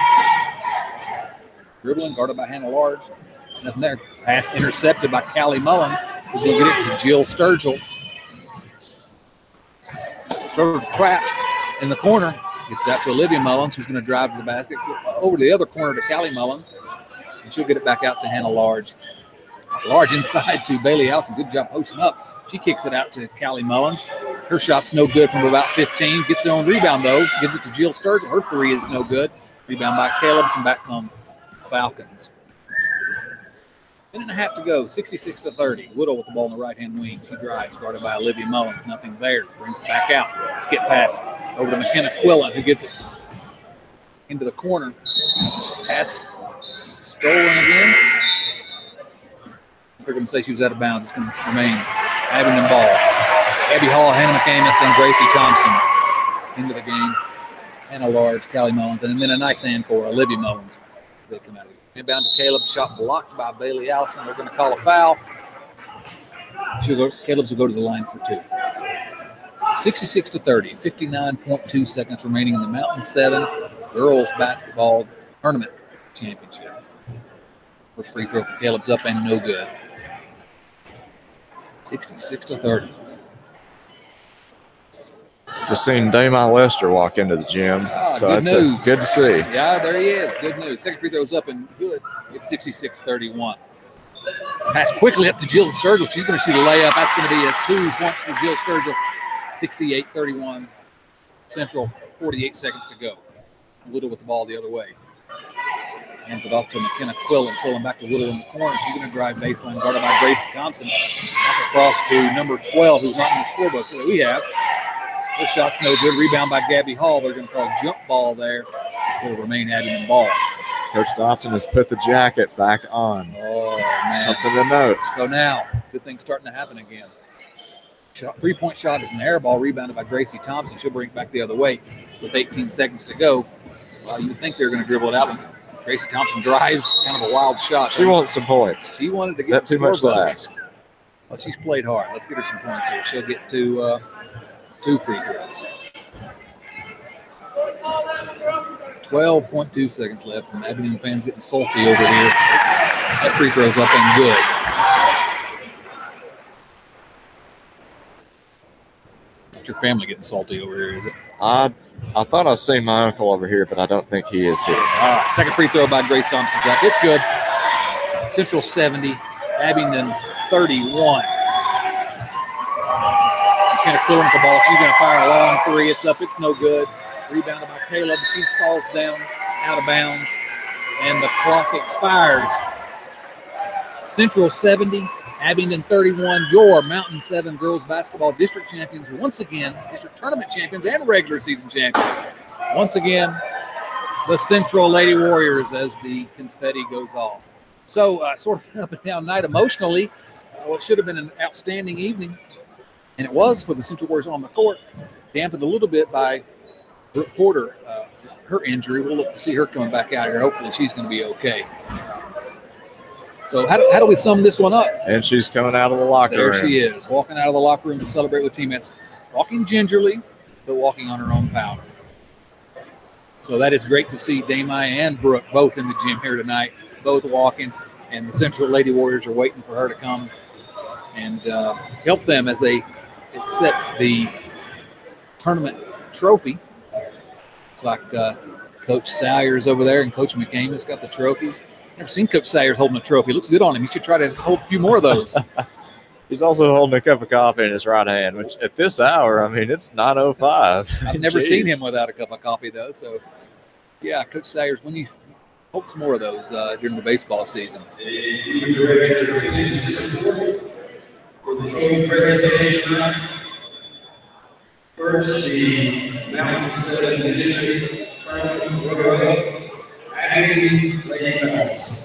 Dribbling, guarded by Hannah Large. Nothing there. Pass intercepted by Callie Mullins, who's going to get it to Jill Sturgill. Sturgill trapped in the corner. Gets it out to Olivia Mullins, who's going to drive to the basket. Over to the other corner to Callie Mullins. And she'll get it back out to Hannah Large. Large inside to Bailey Allison. Good job posting up. She kicks it out to Callie Mullins. Her shot's no good from about 15. Gets her own rebound, though. Gives it to Jill Sturgill. Her three is no good. Rebound by Caleb's and back come Falcons. Minute and a half to go. 66-30. Woodle with the ball in the right-hand wing. She drives, guarded by Olivia Mullins. Nothing there. Brings it back out. Skip pass over to McKenna Quillen, who gets it into the corner. Pass stolen again. They're going to say she was out of bounds. It's going to remain Abingdon ball. Abby Hall, Hannah McCamus, and Gracie Thompson into the game. Hannah Large, Callie Mullins, and then a nice hand for Olivia Mullins as they come out of it. Inbound to Caleb. Shot blocked by Bailey Allison. They're going to call a foul. Caleb's will go to the line for two. 66-30. 59.2 seconds remaining in the Mountain 7 Girls Basketball Tournament Championship. First free throw for Caleb's up and no good. 66-30. Just seen Damon Lester walk into the gym, so good that's news. Good to see. Yeah, there he is. Good news. Second free throw's up and good. It's 66-31. Pass quickly up to Jill Sturgill. She's going to shoot a layup. That's going to be a 2 points for Jill Sturgill. 68-31. Central, 48 seconds to go. Woodle with the ball the other way. Hands it off to McKenna Quillen. Quillen back to Woodle in the corner. She's going to drive baseline, guarded by Gracie Thompson. Back across to number 12, who's not in the scorebook that we have. Her shot's no good. Rebound by Gabby Hall. They're going to call a jump ball there. It'll remain Abingdon ball. Coach Dotson has put the jacket back on. Oh, man. Something to note. So now, good thing's starting to happen again. Three-point shot is an air ball, rebounded by Gracie Thompson. She'll bring it back the other way with 18 seconds to go. Well, you would think they're going to dribble it out, but Gracie Thompson drives, kind of a wild shot. She wants some points. She wanted to Is get that too much to ask? Well, she's played hard. Let's get her some points here. She'll get to 2 free throws. 12.2 seconds left, and Abingdon fans getting salty over here. That free throw's up and good. Not your family getting salty over here, is it? I thought I seen my uncle over here, but I don't think he is here. All right, second free throw by Grace Thompson's up. It's good. Central 70, Abingdon 31. McKenna Quillen with the ball. She's going to fire a long three. It's up. It's no good. Rebounded by Caleb. She falls down out of bounds, and the clock expires Central 70, Abingdon 31, your Mountain 7 girls basketball district champions once again, district tournament champions and regular season champions. Once again, the Central Lady Warriors as the confetti goes off. So sort of an up and down night emotionally. What should have been an outstanding evening, and it was for the Central Warriors on the court, dampened a little bit by Brooke Porter, her injury. We'll look to see her coming back out here. Hopefully she's going to be okay. So how do we sum this one up? And she's coming out of the locker room. There she is, walking out of the locker room to celebrate with teammates. Walking gingerly, but walking on her own powder. So that is great to see Damai and Brooke both in the gym here tonight, both walking, and the Central Lady Warriors are waiting for her to come and help them as they accept the tournament trophy. It's like Coach Salyers over there and Coach McCamus got the trophies. Never seen Coach Salyers holding a trophy. It looks good on him. You should try to hold a few more of those. He's also holding a cup of coffee in his right hand, which at this hour, I mean, it's 9:05. I've never seen him without a cup of coffee, though. So, yeah, Coach Salyers, when you hold some more of those during the baseball season. The director of teaching assistant for the trophy presentation tonight. First, the Mountain 7 District Tournament runner-up, Abingdon Lady Falcons.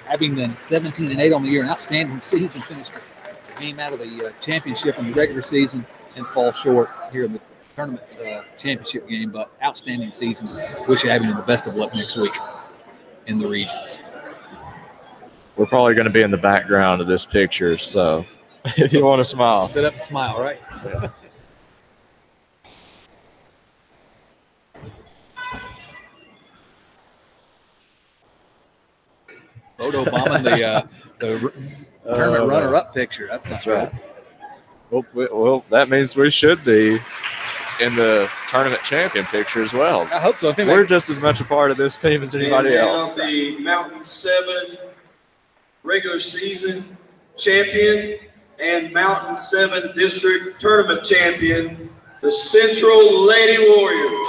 Abingdon 17-8 on the year, an outstanding season, finished the game out of the championship in the regular season and fall short here in the tournament championship game, but outstanding season. Wish Abingdon the best of luck next week in the regions. We're probably going to be in the background of this picture, so if you want to smile. Sit up and smile, right? Yeah. Photo bombing the tournament runner-up picture. That's right. Well, that means we should be in the tournament champion picture as well. I hope so. We're just as much a part of this team as anybody else. The Mountain 7 regular season champion and Mountain 7 district tournament champion, the Central Lady Warriors.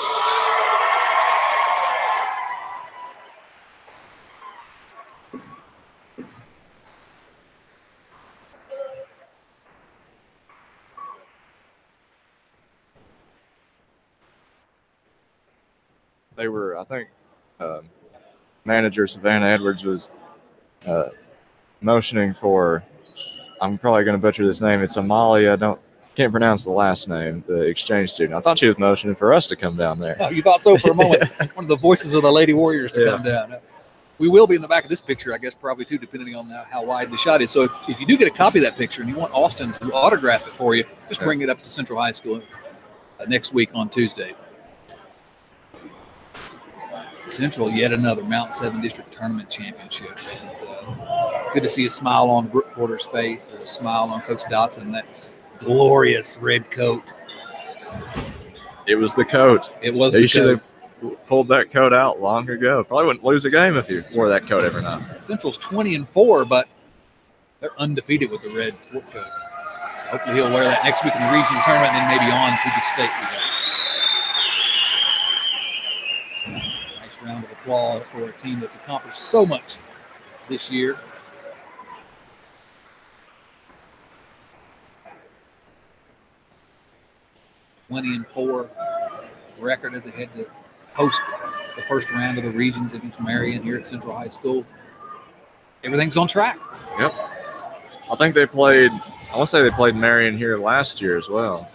They were, I think, manager Savannah Edwards was motioning for, I'm probably going to butcher this name, it's Amalia, can't pronounce the last name, the exchange student. I thought she was motioning for us to come down there. Oh, you thought so for a moment. One of the voices of the Lady Warriors to come down. We will be in the back of this picture, I guess, probably too, depending on how wide the shot is. So if you do get a copy of that picture and you want Austin to autograph it for you, just bring it up to Central High School next week on Tuesday. Central, yet another Mountain 7 District Tournament Championship. And, good to see a smile on Brooke Porter's face, a smile on Coach Dotson, and that glorious red coat. It was the coat. It was the coat. They should have pulled that coat out long ago. Probably wouldn't lose a game if you wore that coat every night. Central's 20-4, but they're undefeated with the red sport coat. So hopefully he'll wear that next week in the regional tournament and then maybe on to the state event. Round of applause for a team that's accomplished so much this year. (20-4) record as they head to host the first round of the regions against Marion here at Central High School. Everything's on track. Yep. I think they played, I want to say they played Marion here last year as well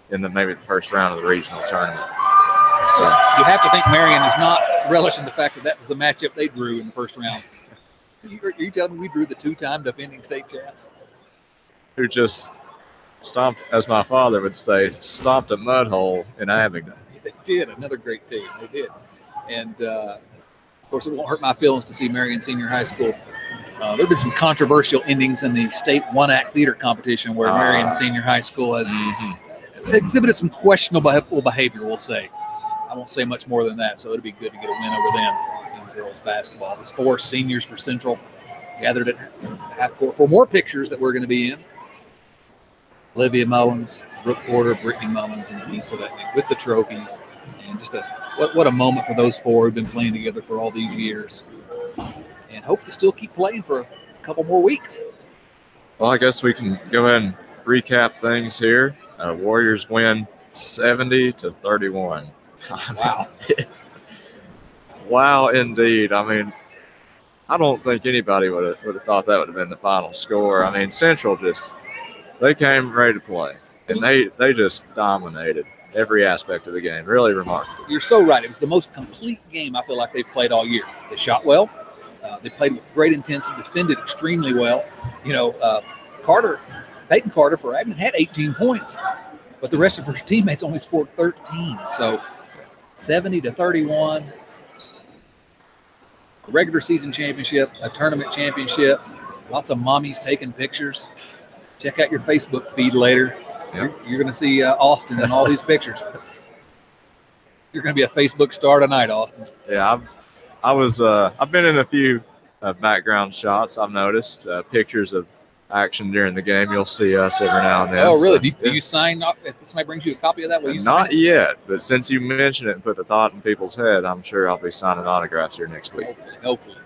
in maybe the first round of the regional tournament. So you have to think Marion is not relishing the fact that was the matchup they drew in the first round. Are you telling me we drew the two-time defending state champs? Who just stomped, as my father would say, stomped a mud hole in Abingdon. They did. Another great team. They did. And, of course, it won't hurt my feelings to see Marion Senior High School. There have been some controversial endings in the state one-act theater competition where Marion Senior High School has exhibited some questionable behavior, we'll say. I won't say much more than that, so it'll be good to get a win over them in girls basketball. There's 4 seniors for Central gathered at half court for more pictures that we're going to be in. Olivia Mullins, Brooke Porter, Brittany Mullins, and Lisa Letnick with the trophies. And just what a moment for those four who've been playing together for all these years. And hope to still keep playing for a couple more weeks. Well, I guess we can go ahead and recap things here. Warriors win 70-31. Wow. Wow, indeed. I mean, I don't think anybody would have thought that would have been the final score. I mean, Central they came ready to play, and they just dominated every aspect of the game. Really remarkable. You're so right. It was the most complete game I feel like they've played all year. They shot well. They played with great intensity, defended extremely well. You know, Peyton Carter for Abingdon had 18 points, but the rest of her teammates only scored 13. So 70-31. A regular season championship, a tournament championship, lots of mommies taking pictures. Check out your Facebook feed later. Yep. You're going to see Austin in all these pictures. You're going to be a Facebook star tonight, Austin. Yeah, I've been in a few background shots. I've noticed pictures of action during the game. You'll see us every now and then. Oh, really? So, do you sign up if somebody brings you a copy of that? Will you Not sign it? yet, but since you mentioned it and put the thought in people's head, I'm sure I'll be signing autographs here next week. Hopefully.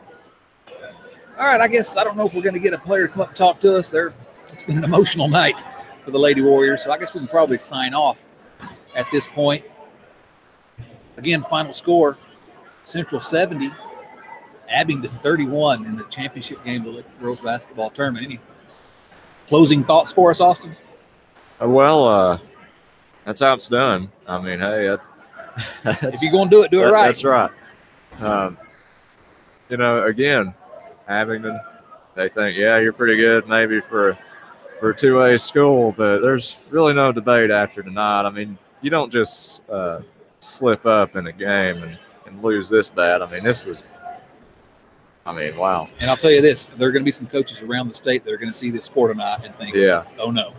All right, I don't know if we're going to get a player to come up and talk to us. It's been an emotional night for the Lady Warriors, so I guess we can probably sign off at this point. Again, final score, Central 70, Abingdon 31 in the championship game of the girls basketball tournament. Any closing thoughts for us, Austin? Well, that's how it's done. I mean, hey, that's if you're going to do it right. That's right. You know, again, Abingdon, they think, yeah, you're pretty good maybe for a 2A school, but there's really no debate after tonight. I mean, you don't just slip up in a game and lose this bad. I mean, wow. And I'll tell you this, there are going to be some coaches around the state that are going to see this score tonight and think, oh, no,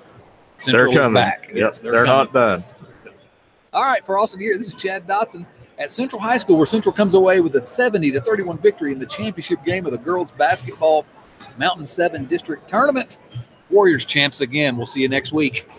Central is back. Yep, Yes, they're not done. All right, for Austin here, this is Chad Dotson at Central High School, where Central comes away with a 70-31 victory in the championship game of the girls basketball Mountain 7 District Tournament. Warriors champs again. We'll see you next week.